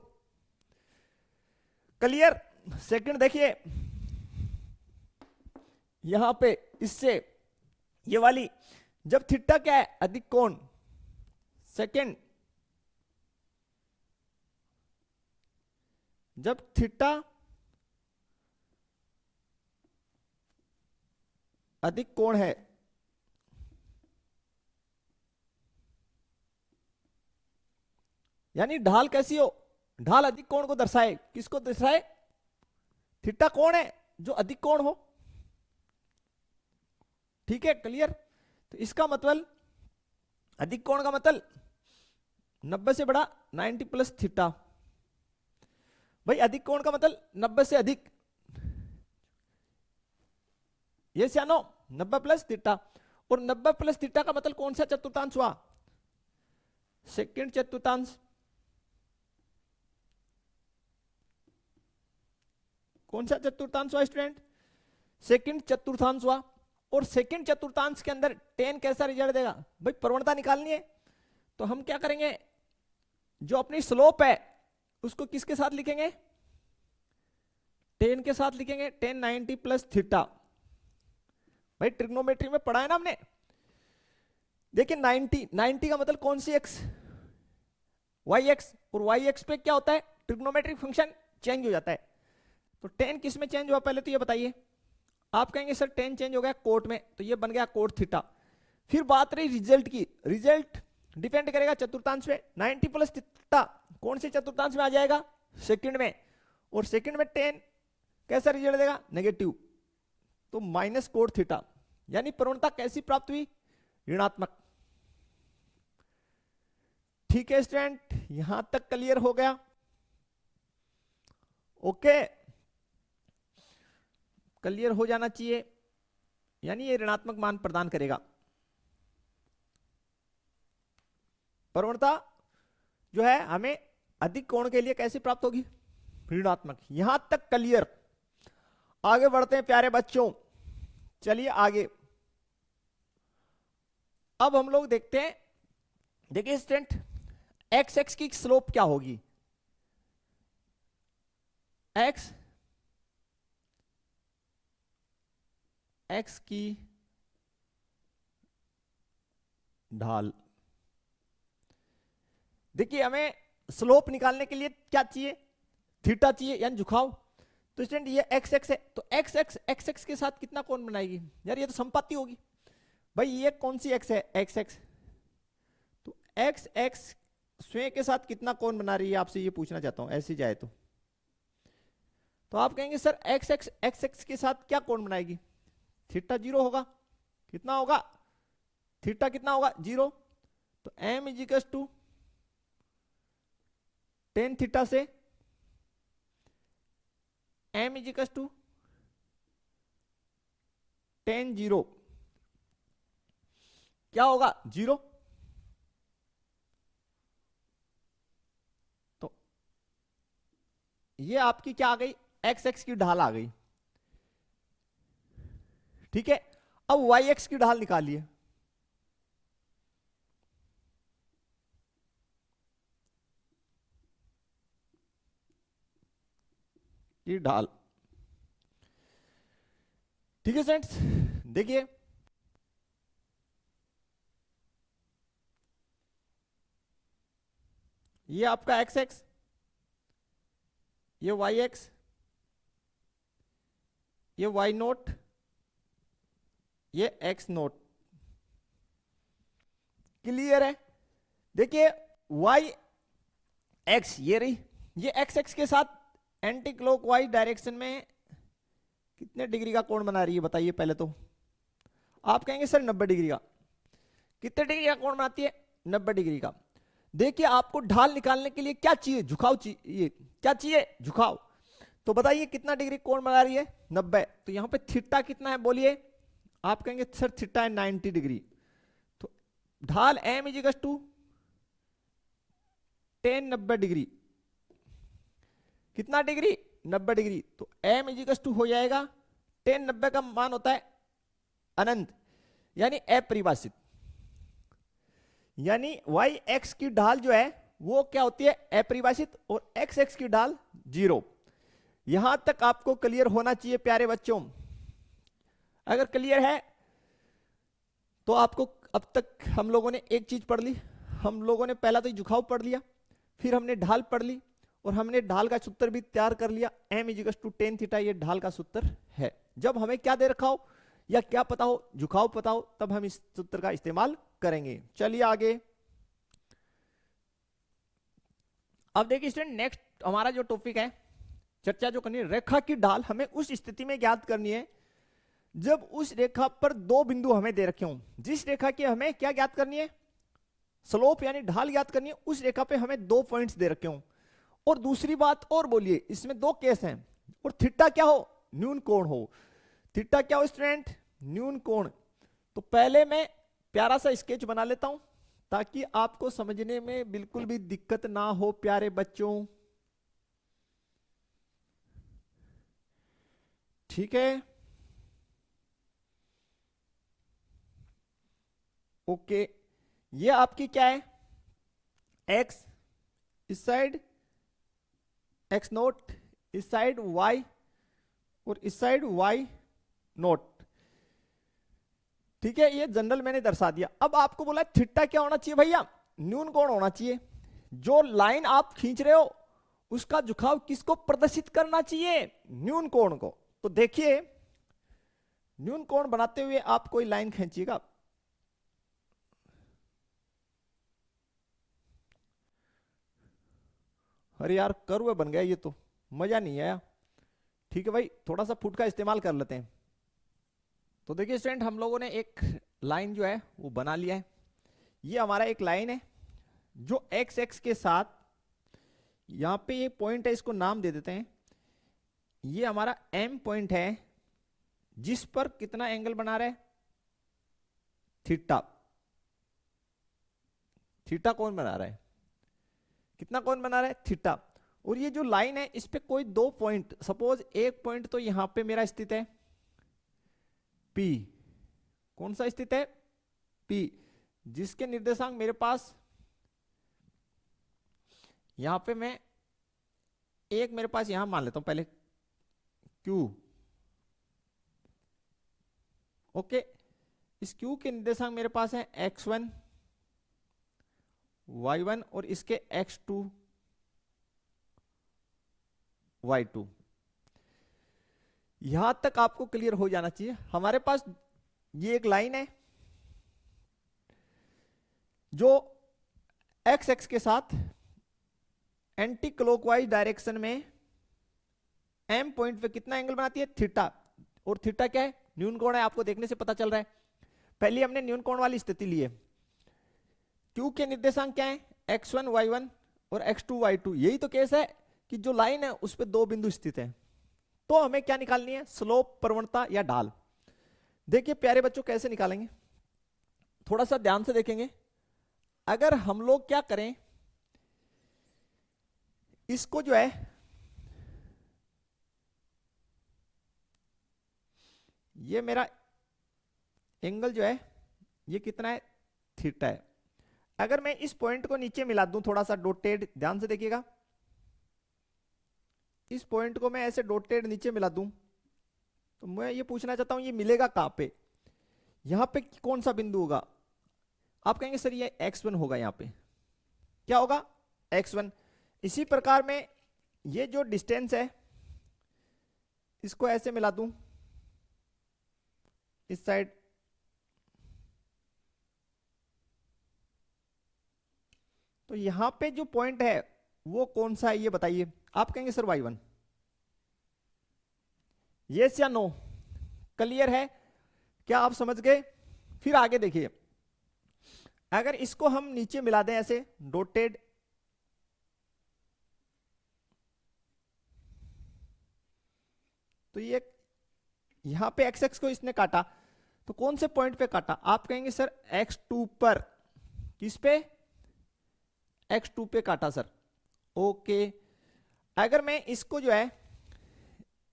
क्लियर। सेकंड देखिए, यहां पे इससे ये वाली, जब थीटा क्या है, अधिक कोण, सेकंड, जब थीटा अधिक कोण है, यानी ढाल कैसी हो, ढाल अधिक कोण को दर्शाए। किसको दर्शाए, थीटा कोण है जो अधिक कोण हो। ठीक है, क्लियर। तो इसका मतलब अधिक कोण का मतलब 90 से बड़ा 90 प्लस थीटा। भाई अधिक कोण का मतलब 90 से अधिक, ये सियानो 90 प्लस थीटा। और 90 प्लस थीटा का मतलब कौन सा चतुर्थांश हुआ, सेकंड चतुर्थांश। कौन सा चतुर्थांश हुआ स्टूडेंट, सेकंड चतुर्थांश हुआ। और सेकंड चतुर्थांश के अंदर टेन कैसा रिजल्ट देगा, भाई प्रवणता निकालनी है। तो हम क्या करेंगे, जो अपनी स्लोप है उसको किसके साथ लिखेंगे, टेन के साथ लिखेंगे। टेन 90 प्लस थीटा, भाई ट्रिग्नोमेट्री में पढ़ा है ना हमने। देखिए 90 का मतलब कौन सी एक्स, वाई एक्स। और वाई एक्स पे क्या होता है, ट्रिग्नोमेट्रिक फंक्शन चेंज हो जाता है। तो टेन किस में चेंज हुआ पहले तो ये बताइए। आप कहेंगे सर टेन चेंज हो गया कोट में, तो ये बन गया कोट थीटा। फिर बात रही रिजल्ट की, रिजल्ट डिपेंड करेगा चतुर्थांश पे। 90 प्लस थीटा कौन से चतुर्थांश में आ जाएगा, सेकंड में। और सेकंड में टेन कैसा रिजल्ट देगा, नेगेटिव, तो माइनस कोट थीटा। यानी प्रवणता कैसी प्राप्त हुई, ऋणात्मक। ठीक है स्टूडेंट, यहां तक क्लियर हो गया। ओके, क्लियर हो जाना चाहिए। यानी ये ऋणात्मक मान प्रदान करेगा। प्रवणता जो है हमें अधिक कोण के लिए कैसे प्राप्त होगी, ऋणात्मक। यहां तक क्लियर। आगे बढ़ते हैं प्यारे बच्चों, चलिए आगे। अब हम लोग देखते हैं, देखिए स्टूडेंट, एक्स एक्स की स्लोप क्या होगी, एक्स एक्स की ढाल। देखिए हमें स्लोप निकालने के लिए क्या चाहिए, थीटा चाहिए, यानी झुकाव। तो स्टूडेंट ये एक्स एक्स है, तो एक्स एक्स के साथ कितना कोण बनाएगी, यार ये तो संपाती होगी। भाई ये कौन सी एक्स है, एक्स एक्स। तो एक्स एक्स स्वयं के साथ कितना कोण बना रही है, आपसे ये पूछना चाहता हूं। ऐसे जाए तो आप कहेंगे सर एक्स एक्स के साथ क्या कोण बनाएगी, थीटा 0 होगा। कितना होगा, थीटा कितना होगा, 0। तो m is equals to tan theta से m इजिकल्स टू टेन 0 क्या होगा, 0। तो ये आपकी क्या आ गई, एक्स एक्स की ढाल आ गई। ठीक है, अब वाई एक्स की ढाल निकालिए। की ढाल, ठीक है फ्रेंड्स, देखिए ये आपका एक्स एक्स, ये वाई एक्स, ये वाई नोट, ये एक्स नोट। क्लियर है? देखिए वाई एक्स ये रही, ये एक्स एक्स के साथ एंटी क्लॉकवाइज डायरेक्शन में कितने डिग्री का कोण बना रही है बताइए पहले तो। आप कहेंगे सर 90 डिग्री का। कितने डिग्री का कोण बनाती है? 90 डिग्री का। देखिए आपको ढाल निकालने के लिए क्या चाहिए? झुकाव चाहिए। क्या चाहिए? झुकाव। तो बताइए कितना डिग्री कोण बना रही है? 90। तो यहां पे थीटा कितना है बोलिए? आप कहेंगे सर थीटा है 90 डिग्री। तो ढाल M is equal to tan 90 degree. कितना डिग्री? 90 डिग्री। तो एम इजिकल टू हो जाएगा 10 90 का मान होता है अनंत, यानी अपरिभाषित। यानी वाई एक्स की ढाल जो है वो क्या होती है? अपरिभाषित। और एक्स एक्स की ढाल 0। यहां तक आपको क्लियर होना चाहिए प्यारे बच्चों। अगर क्लियर है तो आपको अब तक हम लोगों ने एक चीज पढ़ ली। हम लोगों ने पहला तो झुकाव पढ़ लिया, फिर हमने ढाल पढ़ ली, और हमने ढाल का सूत्र भी तैयार कर लिया। M is equal to tan theta ये ढाल का सूत्र है। जब हमें क्या दे रखा हो या क्या पता हो, झुकाव पता हो, तब हम इस सूत्र का इस्तेमाल करेंगे। चलिए आगे। अब देखिए स्टूडेंट, नेक्स्ट हमारा जो टॉपिक है, चर्चा जो करनी है, रेखा की ढाल हमें उस स्थिति में ज्ञात करनी है जब उस रेखा पर दो बिंदु हमें दे रखे हों। जिस रेखा की हमें क्या ज्ञात करनी है? स्लोप यानी ढाल ज्ञात करनी है। उस रेखा पे हमें दो पॉइंट्स दे रखे हों। और दूसरी बात और बोलिए, इसमें दो केस हैं, और थीटा क्या हो? न्यून कोण हो। थीटा क्या हो स्टूडेंट? न्यून कोण। तो पहले मैं प्यारा सा स्केच बना लेता हूं ताकि आपको समझने में बिल्कुल भी दिक्कत ना हो प्यारे बच्चों। ठीक है, ओके। ये आपकी क्या है? एक्स इस साइड, एक्स नोट इस साइड, वाई और इस साइड वाई नोट। ठीक है, ये जनरल मैंने दर्शा दिया। अब आपको बोला थीटा क्या होना चाहिए भैया? न्यून कोण होना चाहिए। जो लाइन आप खींच रहे हो उसका झुकाव किसको प्रदर्शित करना चाहिए? न्यून कोण को। तो देखिए न्यून कोण बनाते हुए आप कोई लाइन खींचिएगा। अरे यार कर्व बन गया, ये तो मजा नहीं आया। ठीक है भाई, थोड़ा सा फुट का इस्तेमाल कर लेते हैं। तो देखिए स्टूडेंट, हम लोगों ने एक लाइन जो है वो बना लिया है। ये हमारा एक लाइन है जो एक्स एक्स के साथ, यहां पे ये पॉइंट है, इसको नाम दे देते हैं। ये हमारा एम पॉइंट है जिस पर कितना एंगल बना रहा है? थीटा। थीटा कौन बना रहा है? कितना कौन बना रहा है? थीटा। और ये जो लाइन है इस पे कोई दो पॉइंट, सपोज एक पॉइंट तो यहां पे मेरा स्थित है P। कौन सा स्थित है? P, जिसके निर्देशांक मेरे पास यहां पे मैं एक मेरे पास यहां मान लेता हूं पहले Q। ओके, इस Q के निर्देशांक मेरे पास है x1 y1 और इसके x2 y2। यहां तक आपको क्लियर हो जाना चाहिए। हमारे पास ये एक लाइन है जो एक्स एक्स के साथ एंटी क्लॉकवाइज डायरेक्शन में एम पॉइंट पे कितना एंगल बनाती है? थीटा। और थीटा क्या है? न्यून कोण है। आपको देखने से पता चल रहा है। पहले हमने न्यून कोण वाली स्थिति ली है। क्यू के निर्देशांक क्या है? x1 y1 और x2 y2। यही तो केस है कि जो लाइन है उस पे दो बिंदु स्थित है। तो हमें क्या निकालनी है? स्लोप, प्रवणता या ढाल। देखिए प्यारे बच्चों, कैसे निकालेंगे, थोड़ा सा ध्यान से देखेंगे। अगर हम लोग क्या करें, इसको जो है ये मेरा एंगल जो है ये कितना है? थीटा है। अगर मैं इस पॉइंट को नीचे मिला दूं, थोड़ा सा डॉटेड, ध्यान से देखिएगा, इस पॉइंट को मैं ऐसे डॉटेड नीचे मिला दूं, तो मैं ये पूछना चाहता हूं ये मिलेगा कहां पे? यहां पे कौन सा बिंदु होगा? आप कहेंगे सर ये x1 होगा। यहां पे क्या होगा? x1। इसी प्रकार में ये जो डिस्टेंस है इसको ऐसे मिला दूं इस साइड, तो यहां पे जो पॉइंट है वो कौन सा है ये बताइए। आप कहेंगे सर y1। यस या नो? क्लियर है? क्या आप समझ गए? फिर आगे देखिए, अगर इसको हम नीचे मिला दें ऐसे डॉटेड, तो ये यहां पे एक्स एक्स को इसने काटा, तो कौन से पॉइंट पे काटा? आप कहेंगे सर x2 पर। किस पे? x2 पे काटा सर। ओके, अगर मैं इसको जो है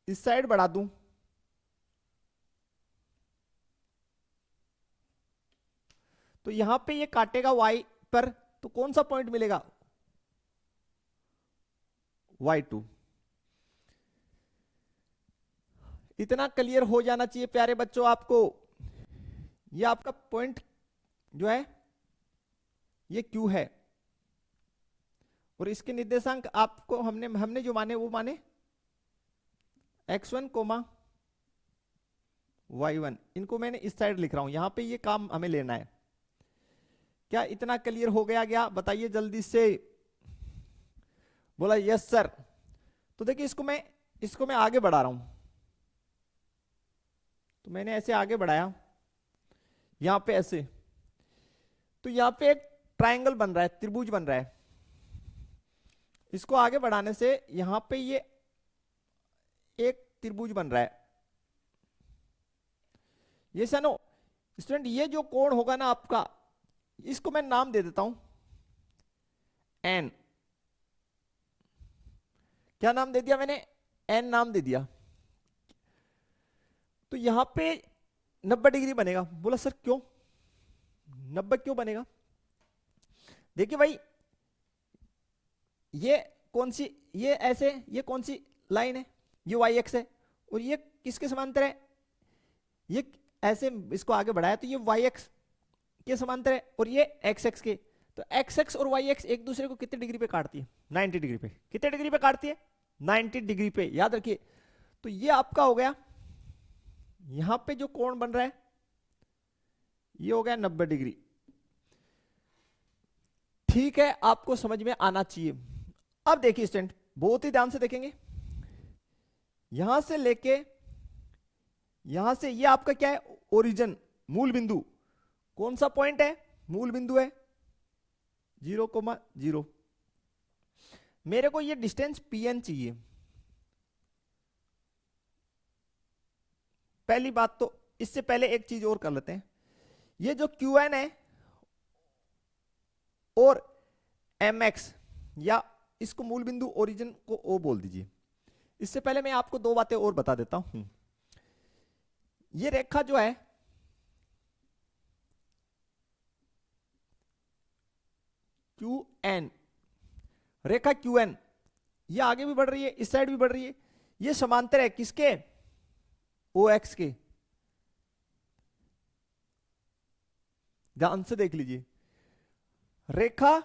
इस साइड बढ़ा दूं, तो यहां पे ये काटेगा y पर, तो कौन सा पॉइंट मिलेगा? y2। इतना क्लियर हो जाना चाहिए प्यारे बच्चों आपको। ये आपका पॉइंट जो है ये Q है, और इसके निर्देशांक आपको हमने जो माने वो माने x1 कोमा y1। इनको मैंने इस साइड लिख रहा हूं, यहां पे ये काम हमें लेना है। क्या इतना क्लियर हो गया बताइए जल्दी से। बोला यस सर। तो देखिए इसको मैं आगे बढ़ा रहा हूं, तो मैंने ऐसे आगे बढ़ाया यहां पे ऐसे, तो यहां पे एक ट्रायंगल बन रहा है, त्रिभुज बन रहा है। इसको आगे बढ़ाने से यहां पे ये एक त्रिभुज बन रहा है। ये सनो स्टूडेंट, ये जो कोण होगा ना आपका, इसको मैं नाम दे देता हूं एन। क्या नाम दे दिया मैंने? एन नाम दे दिया। तो यहां पे 90 डिग्री बनेगा। बोला सर क्यों 90 क्यों बनेगा? देखिए भाई, ये कौन सी, ये ऐसे, ये कौन सी लाइन है? ये वाई एक्स है, और ये किसके समांतर है? ये ऐसे इसको आगे बढ़ाया तो ये वाई एक्स के समांतर है, और ये एक्स एक्स के। तो एक्स एक्स और वाई एक्स एक दूसरे को कितने डिग्री पे काटती है? 90 डिग्री पे। कितने डिग्री पे काटती है? 90 डिग्री पे, याद रखिए। तो ये आपका हो गया, यहां पे जो कोण बन रहा है ये हो गया 90 डिग्री। ठीक है, आपको समझ में आना चाहिए। अब देखिए स्टूडेंट, बहुत ही ध्यान से देखेंगे, यहां से लेके यहां से ये आपका क्या है? ओरिजिन, मूल बिंदु। कौन सा पॉइंट है? मूल बिंदु है 0,0। मेरे को ये डिस्टेंस pn चाहिए। पहली बात तो इससे पहले एक चीज और कर लेते हैं, ये जो qn है और mx, या इसको मूल बिंदु ओरिजिन को o बोल दीजिए। इससे पहले मैं आपको दो बातें और बता देता हूं। ये रेखा जो है QN, रेखा QN, ये आगे भी बढ़ रही है, इस साइड भी बढ़ रही है। ये समांतर है किसके? OX के। ध्यान से देख लीजिए, रेखा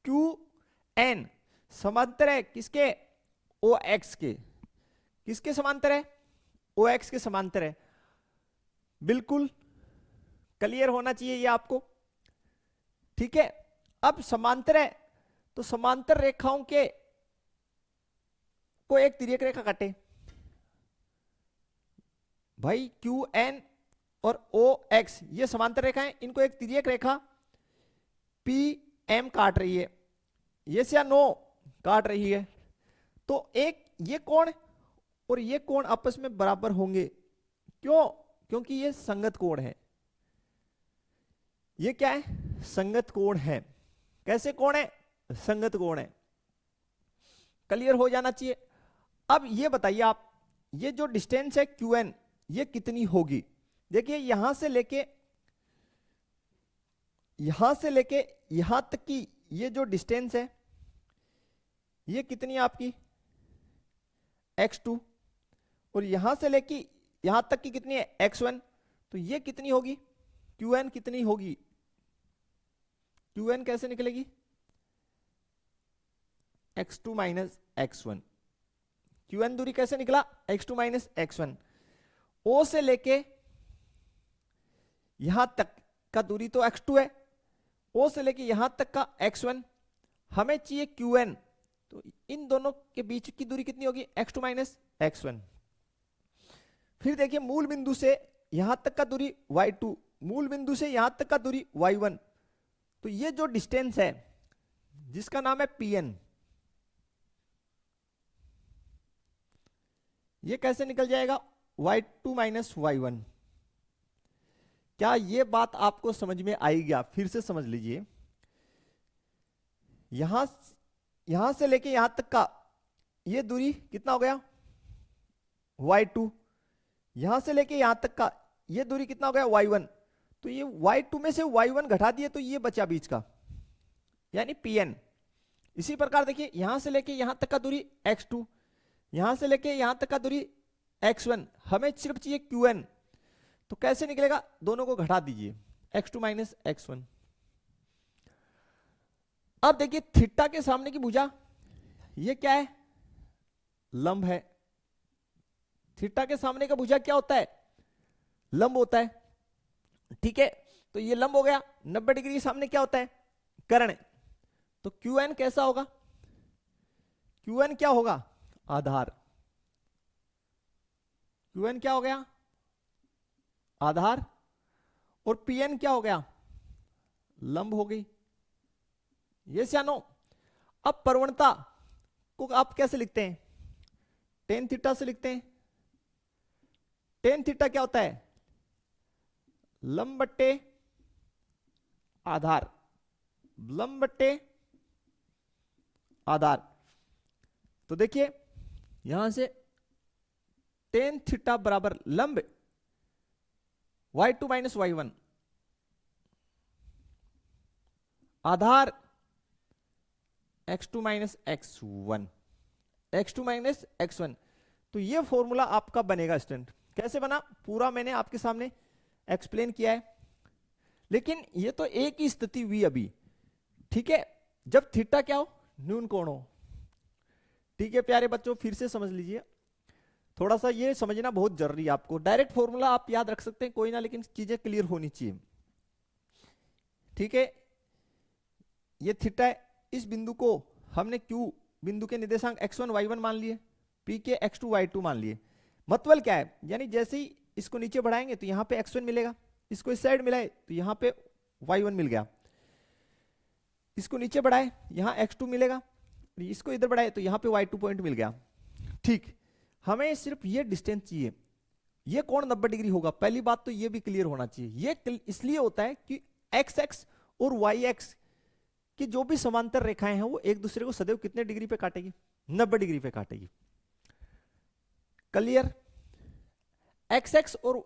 QN समांतर है किसके? OX के। किसके समांतर है? OX के समांतर है। बिल्कुल क्लियर होना चाहिए ये आपको। ठीक है, अब समांतर है तो समांतर रेखाओं के को एक तिर्यक रेखा काटे भाई। QN और OX ये समांतर रेखा है, इनको एक तिर्यक रेखा PM काट रही है। यस या नो? काट रही है। तो एक ये कोण और ये कोण आपस में बराबर होंगे। क्यों? क्योंकि ये संगत कोण है। ये क्या है? संगत कोण है। कैसे कोण है? संगत कोण है। क्लियर हो जाना चाहिए। अब ये बताइए आप, ये जो डिस्टेंस है QN, ये कितनी होगी? देखिए यहां से लेके यहां तक की ये जो डिस्टेंस है ये कितनी है आपकी? x2। और यहां से लेके यहां तक की कितनी है? x1। तो ये कितनी होगी? QN कितनी होगी? QN कैसे निकलेगी? x2 minus x1। QN दूरी कैसे निकला? x2 minus x1। O से लेके यहां तक का दूरी तो x2 है, ओ से लेके यहां तक का x1, हमें चाहिए qn, तो इन दोनों के बीच की दूरी कितनी होगी, x2 माइनस x1। फिर देखिए मूल बिंदु से यहां तक का दूरी y2, मूल बिंदु से यहां तक का दूरी y1, तो ये जो डिस्टेंस है जिसका नाम है pn, ये कैसे निकल जाएगा, y2 माइनस y1। क्या ये बात आपको समझ में आई क्या, फिर से समझ लीजिए। यहां से लेके यहां तक का ये दूरी कितना हो गया, y2, यहां से लेके यहां तक का ये दूरी कितना हो गया, y1, तो ये y2 में से y1 घटा दिए तो ये बचा बीच का, यानी pn। इसी प्रकार देखिए यहां से लेके यहां तक का दूरी x2, यहां से लेके यहां तक का दूरी x1, हमें सिर्फ चाहिए qn, तो कैसे निकलेगा, दोनों को घटा दीजिए, x2 माइनस x1। अब देखिए थीटा के सामने की भुजा, ये क्या है, लंब है। थीटा के सामने का भुजा क्या होता है, लंब होता है, ठीक है। तो ये लंब हो गया, 90 डिग्री के सामने क्या होता है, कर्ण। तो qn कैसा होगा, qn क्या होगा, आधार। qn क्या हो गया, आधार, और pn क्या हो गया, लंब हो गई। यस या नो। अब प्रवणता को आप कैसे लिखते हैं, टेन थीटा से लिखते हैं। टेन थीटा क्या होता है, लंब बट्टे आधार, लंब बट्टे आधार। तो देखिए यहां से टेन थीटा बराबर लंब y2 माइनस y1, आधार x2 minus x1, x2 minus x1। तो ये फॉर्मूला आपका बनेगा स्टूडेंट। कैसे बना, पूरा मैंने आपके सामने एक्सप्लेन किया है, लेकिन ये तो एक ही स्थिति हुई अभी, ठीक है, जब थीटा क्या हो, न्यून कोण हो। ठीक है प्यारे बच्चों, फिर से समझ लीजिए, थोड़ा सा ये समझना बहुत जरूरी है आपको। डायरेक्ट फॉर्मूला आप याद रख सकते हैं कोई ना, लेकिन चीजें क्लियर होनी चाहिए, ठीक है। ये थीटा है, इस बिंदु को हमने Q बिंदु के निर्देशांक x1 y1 मान लिए, P के x2 y2 मान लिए। मतलब क्या है, यानी जैसे ही इसको नीचे बढ़ाएंगे तो यहां पे x1 मिलेगा, इसको इस साइड मिलाए तो यहां पे y1 मिल गया, इसको नीचे बढ़ाए यहां x2 मिलेगा, इसको इधर बढ़ाए तो यहां पे y2 पॉइंट मिल गया। ठीक, हमें सिर्फ ये डिस्टेंस चाहिए, ये कोण 90 डिग्री होगा। पहली बात तो ये भी क्लियर होना चाहिए, ये इसलिए होता है कि x और y कि जो भी समांतर रेखाएं हैं वो एक दूसरे को सदैव कितने डिग्री पे काटेगी, 90 डिग्री पे काटेगी। क्लियर, x और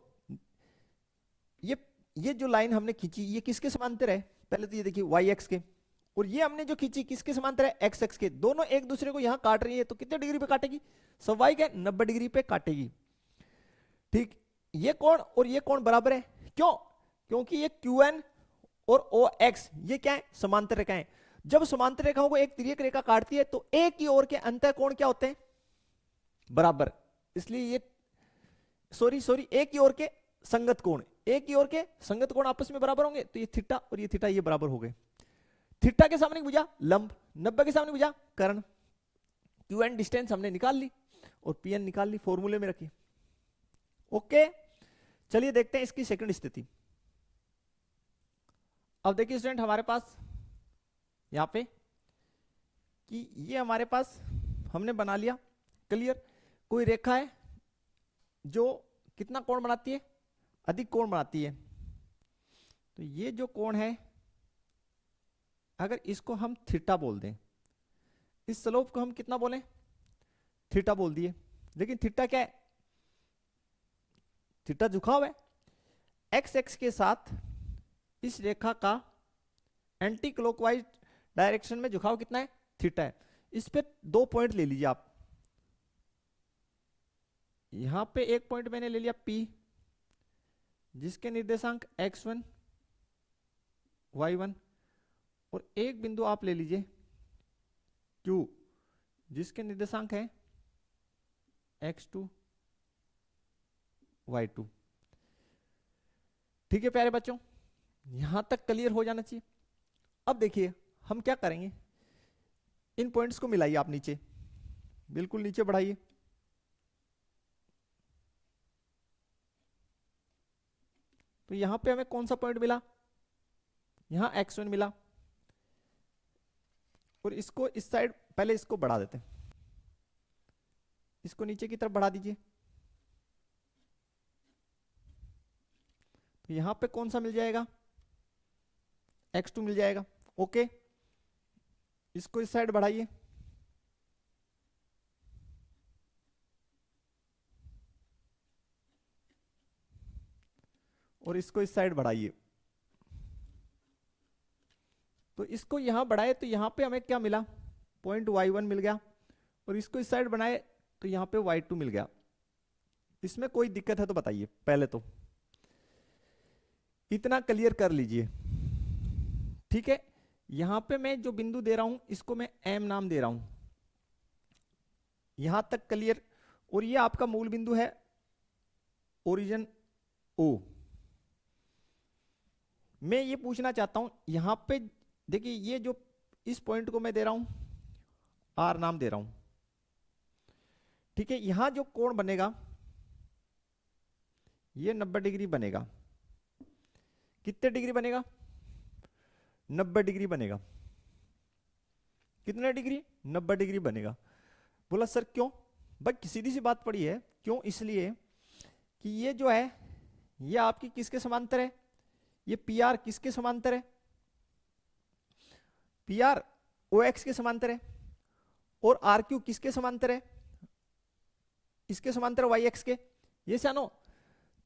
ये जो लाइन हमने खींची ये किसके समांतर है, पहले तो ये देखिए y के, और ये हमने जो खींची किसके समांतर है, x के। दोनों एक दूसरे को यहां काट रही है, तो कितने डिग्री पे काटेगी, स्वाभाविक है 90 डिग्री पे काटेगी। ठीक, ये कोण और ये कोण बराबर है, क्यों, क्योंकि ये qn और OX ये क्या है, समांतर रेखाएं। जब समांतर रेखाओं को एक तिर्यक रेखा काटती है तो एक ही ओर के अंतः कोण क्या होते हैं, बराबर। इसलिए ये सॉरी एक ही ओर के संगत कोण, एक ही ओर के संगत कोण आपस में बराबर होंगे, तो ये थीटा और ये थीटा ये बराबर हो गए। थीटा के सामने भुजा लंब, 90 के सामने भुजा कर्ण। qn डिस्टेंस हमने निकाल ली और pn निकाल ली, फॉर्मूले में रखी। ओके, चलिए देखते हैं इसकी सेकंड स्थिति। अब देखिए स्टूडेंट, हमारे पास यहां पे कि ये हमारे पास हमने बना लिया, क्लियर। कोई रेखा है जो कितना कोण बनाती है, अधिक कोण बनाती है। तो ये जो कोण है, अगर इसको हम थीटा बोल दें, इस स्लोप को हम कितना बोलें, थीटा बोल दिए। लेकिन थीटा क्या है, थीटा झुकाव है। x के साथ इस रेखा का एंटी क्लॉकवाइज डायरेक्शन में झुकाव कितना है, थीटा है। इस पे 2 पॉइंट ले लीजिए आप, यहां पे एक पॉइंट मैंने ले लिया P, जिसके निर्देशांक x1 y1, और एक बिंदु आप ले लीजिए Q, जिसके निर्देशांक है x2 y2। ठीक है प्यारे बच्चों, यहां तक क्लियर हो जाना चाहिए। अब देखिए हम क्या करेंगे, इन पॉइंट्स को मिलाइए आप नीचे, बिल्कुल नीचे बढ़ाइए। तो यहां पे हमें कौन सा पॉइंट मिला, यहां x1 मिला, और इसको इस साइड पहले इसको बढ़ा देते हैं, इसको नीचे की तरफ बढ़ा दीजिए। तो यहां पे कौन सा मिल जाएगा, x2 मिल जाएगा। ओके, इसको इस साइड बढ़ाइए, और इसको इस साइड बढ़ाइए। तो इसको यहां बढ़ाए तो यहां पे हमें क्या मिला, पॉइंट y1 मिल गया, और इसको इस साइड बनाए तो यहां पे y2 मिल गया। इसमें कोई दिक्कत है तो बताइए, पहले तो इतना क्लियर कर लीजिए। ठीक है, यहां पे मैं जो बिंदु दे रहा हूं इसको मैं m नाम दे रहा हूं, यहां तक क्लियर। और ये आपका मूल बिंदु है, ओरिजिन O। मैं ये पूछना चाहता हूं यहां पे देखिए, ये जो इस पॉइंट को मैं दे रहा हूं R नाम दे रहा हूं, ठीक है। यहां जो कोण बनेगा ये 90 डिग्री बनेगा। कितने डिग्री बनेगा, 90 डिग्री बनेगा। कितने डिग्री, 90 डिग्री बनेगा। बोला सर क्यों, भाई सीधी सी बात पड़ी है, क्यों, इसलिए कि ये जो है ये आपकी किसके समांतर है, ये पी आर किसके समांतर है, पी आर ओ एक्स के समांतर है, और आर क्यू किसके समांतर है, इसके समांतर वाई एक्स के। ये जानो,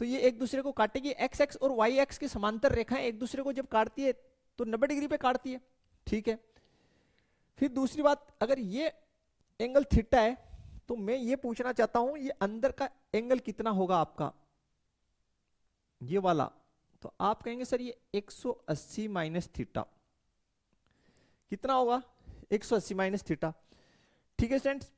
तो ये एक दूसरे को काटेगी, एक्स एक्स और वाई एक्स की समांतर रेखाएं एक दूसरे को जब काटती है तो 90 डिग्री पे काटती है। ठीक है, फिर दूसरी बात, अगर ये एंगल थीटा है तो मैं ये पूछना चाहता हूं ये अंदर का एंगल कितना होगा आपका, ये वाला। तो आप कहेंगे सर ये 180 माइनस थीटा, कितना होगा, 180 माइनस थीटा। ठीक है स्टूडेंट्स,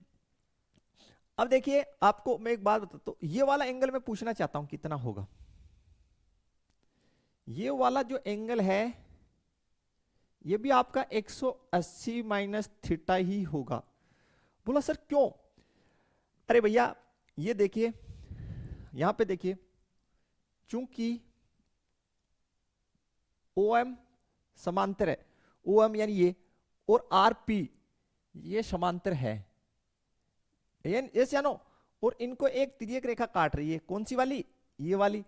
अब देखिए आपको मैं एक बात बताता हूं, ये वाला एंगल मैं पूछना चाहता हूं कितना होगा। ये वाला जो एंगल है ये भी आपका 180 माइनस थीटा ही होगा। बोला सर क्यों, अरे भैया ये देखिए, यहां पे देखिए, चूंकि OM समांतर है, OM यानी ये, और RP ये समांतर है, यस या नो, और इनको एक तिर्यक रेखा काट रही है, कौन सी वाली, ये वाली।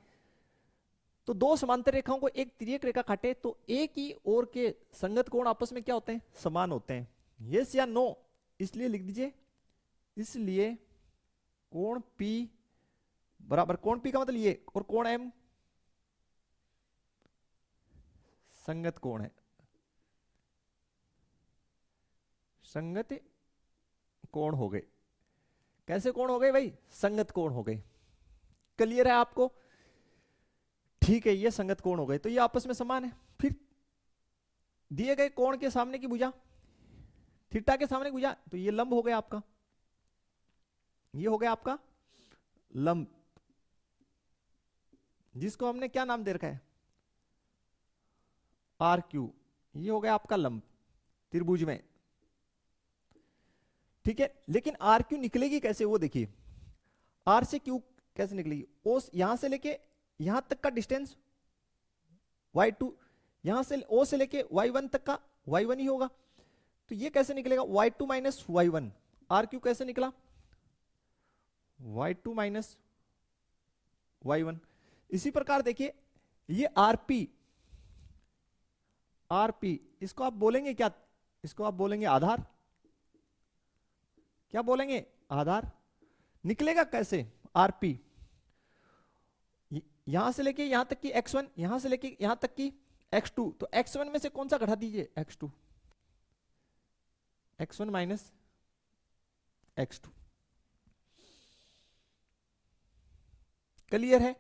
तो दो समांतर रेखाओं को एक तिर्यक रेखा काटे तो एक ही ओर के संगत कोण आपस में क्या होते हैं, समान होते हैं, यस या नो। इसलिए लिख दीजिए, इसलिए कोण P बराबर, कोण P का मतलब ये, और कोण M संगत कोण है, संगत कोण हो गए। कैसे कोण हो गए भाई, संगत कोण हो गए। क्लियर है आपको, ठीक है, ये संगत कोण हो गए तो ये आपस में समान है। फिर दिए गए कोण के सामने की भुजा, थीटा के सामने की भुजा, तो ये लंब हो गया आपका, ये हो गया आपका लंब, जिसको हमने क्या नाम दे रखा है, आर क्यू। ये हो गया आपका लंब त्रिभुज में। ठीक है, लेकिन आर क्यू निकलेगी कैसे वो देखिए, आर से क्यू कैसे निकलेगी, ओ यहां से लेके यहां तक का डिस्टेंस y2, यहां से ओ से लेके y1 तक का y1 ही होगा। तो ये कैसे निकलेगा, y2 minus y1, are Q कैसे निकला, y2 माइनस y1। इसी प्रकार देखिए ये rp, rp इसको आप बोलेंगे क्या, इसको आप बोलेंगे आधार, क्या बोलेंगे, आधार। निकलेगा कैसे rp, यहां से लेके यहां तक की x1, यहां से लेके यहां तक की x2, तो x1 में से कौन सा घटा दीजिए, x2, x1 minus x2। Clear है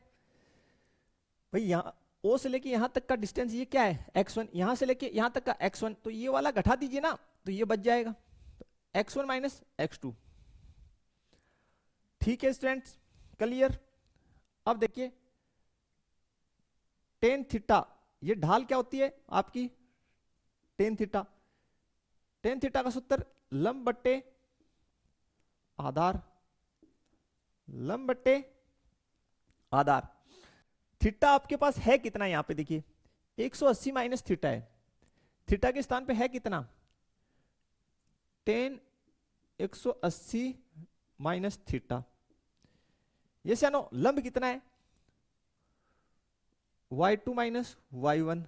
भाई, यहां ओ से लेके यहां तक का डिस्टेंस ये क्या है, x1, यहां से लेके यहां तक का x1, तो ये वाला घटा दीजिए ना, तो ये बच जाएगा, तो x1 माइनस x2। ठीक है स्टूडेंट्स, क्लियर। अब देखिए टेन थीटा, ये ढाल क्या होती है आपकी, टेन थीटा। टेन थीटा का सूत्र लंब बट्टे आधार, लंब बट्टे आधार। थीटा आपके पास है कितना, यहां पे देखिए 180 माइनस थीटा है, थीटा के स्थान पे है कितना, टेन 180 माइनस थीटा। ये जानो लंब कितना है, y2 माइनस y1।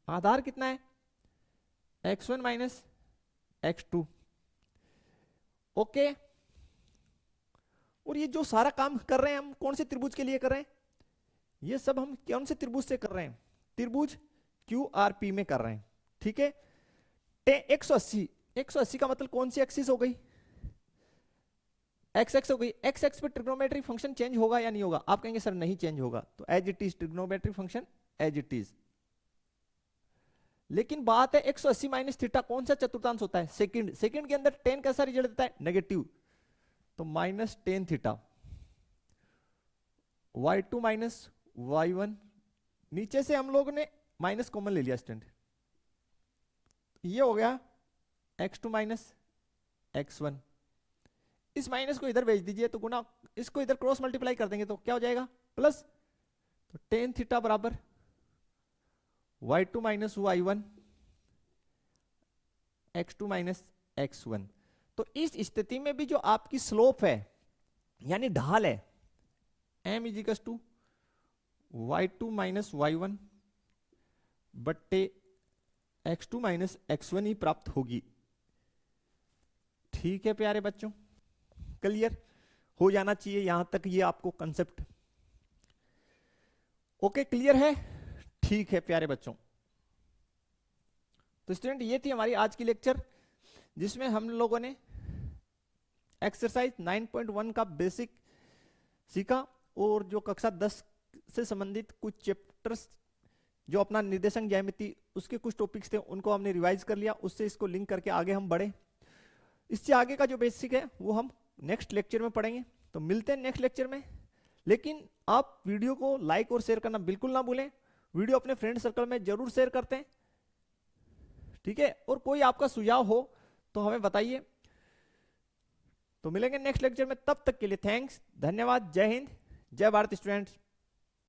आधार कितना है, x1 माइनस x2। ओके, और ये जो सारा काम कर रहे हैं हम कौन से त्रिभुज के लिए कर रहे हैं, ये सब हम कौन से त्रिभुज से कर रहे हैं, त्रिभुज QRP में कर रहे हैं। ठीक है, 180, 180 का मतलब कौन सी एक्सिस हो गई, एक्स एक्स हो गई। एक्स एक्स पे ट्रिग्नोमेट्रिक फंक्शन चेंज होगा या नहीं होगा, आप कहेंगे सर नहीं चेंज होगा, तो as it is trigonometric function as it is. लेकिन बात है 180 माइनस थीटा कौन सा चतुर्थांश होता है, सेकंड। सेकंड के अंदर 10 कैसा रिजल्ट देता है, नेगेटिव, तो minus 10 theta. y2 minus y1, नीचे से हम लोग ने माइनस कॉमन ले लिया स्टूडेंट, ये हो गया x2 माइनस x1। इस माइनस को इधर भेज दीजिए तो गुना, इसको इधर क्रॉस मल्टीप्लाई कर देंगे तो क्या हो जाएगा, प्लस। तो टेन थीटा बराबर y2 minus y1 x2 minus x1। तो इस स्थिति में भी जो आपकी स्लोप है यानी ढाल है, m is equals to y2 minus y1 बट्टे x2 माइनस x1 ही प्राप्त होगी। ठीक है प्यारे बच्चों, क्लियर हो जाना चाहिए यहां तक ये आपको कंसेप्ट। ओके, क्लियर है, ठीक है प्यारे बच्चों। तो स्टूडेंट ये थी हमारी आज की लेक्चर, जिसमें हम लोगों ने एक्सरसाइज 9.1 का बेसिक सीखा और जो कक्षा 10 से संबंधित कुछ चैप्टर्स जो अपना निर्देशांक ज्यामिति उसके कुछ टॉपिक्स थे उनको हमने रिवाइज कर लिया, उससे इसको लिंक करके आगे हम बढ़े। इससे आगे का जो बेसिक है वो हम नेक्स्ट लेक्चर में पढ़ेंगे। तो मिलते हैं नेक्स्ट लेक्चर में, लेकिन आप वीडियो को लाइक और शेयर करना बिल्कुल ना भूलें, वीडियो अपने फ्रेंड सर्कल में जरूर शेयर करते हैं। ठीक है, और कोई आपका सुझाव हो तो हमें बताइए। तो मिलेंगे नेक्स्ट लेक्चर में, तब तक के लिए थैंक्स, धन्यवाद, जय हिंद, जय भारत स्टूडेंट्स।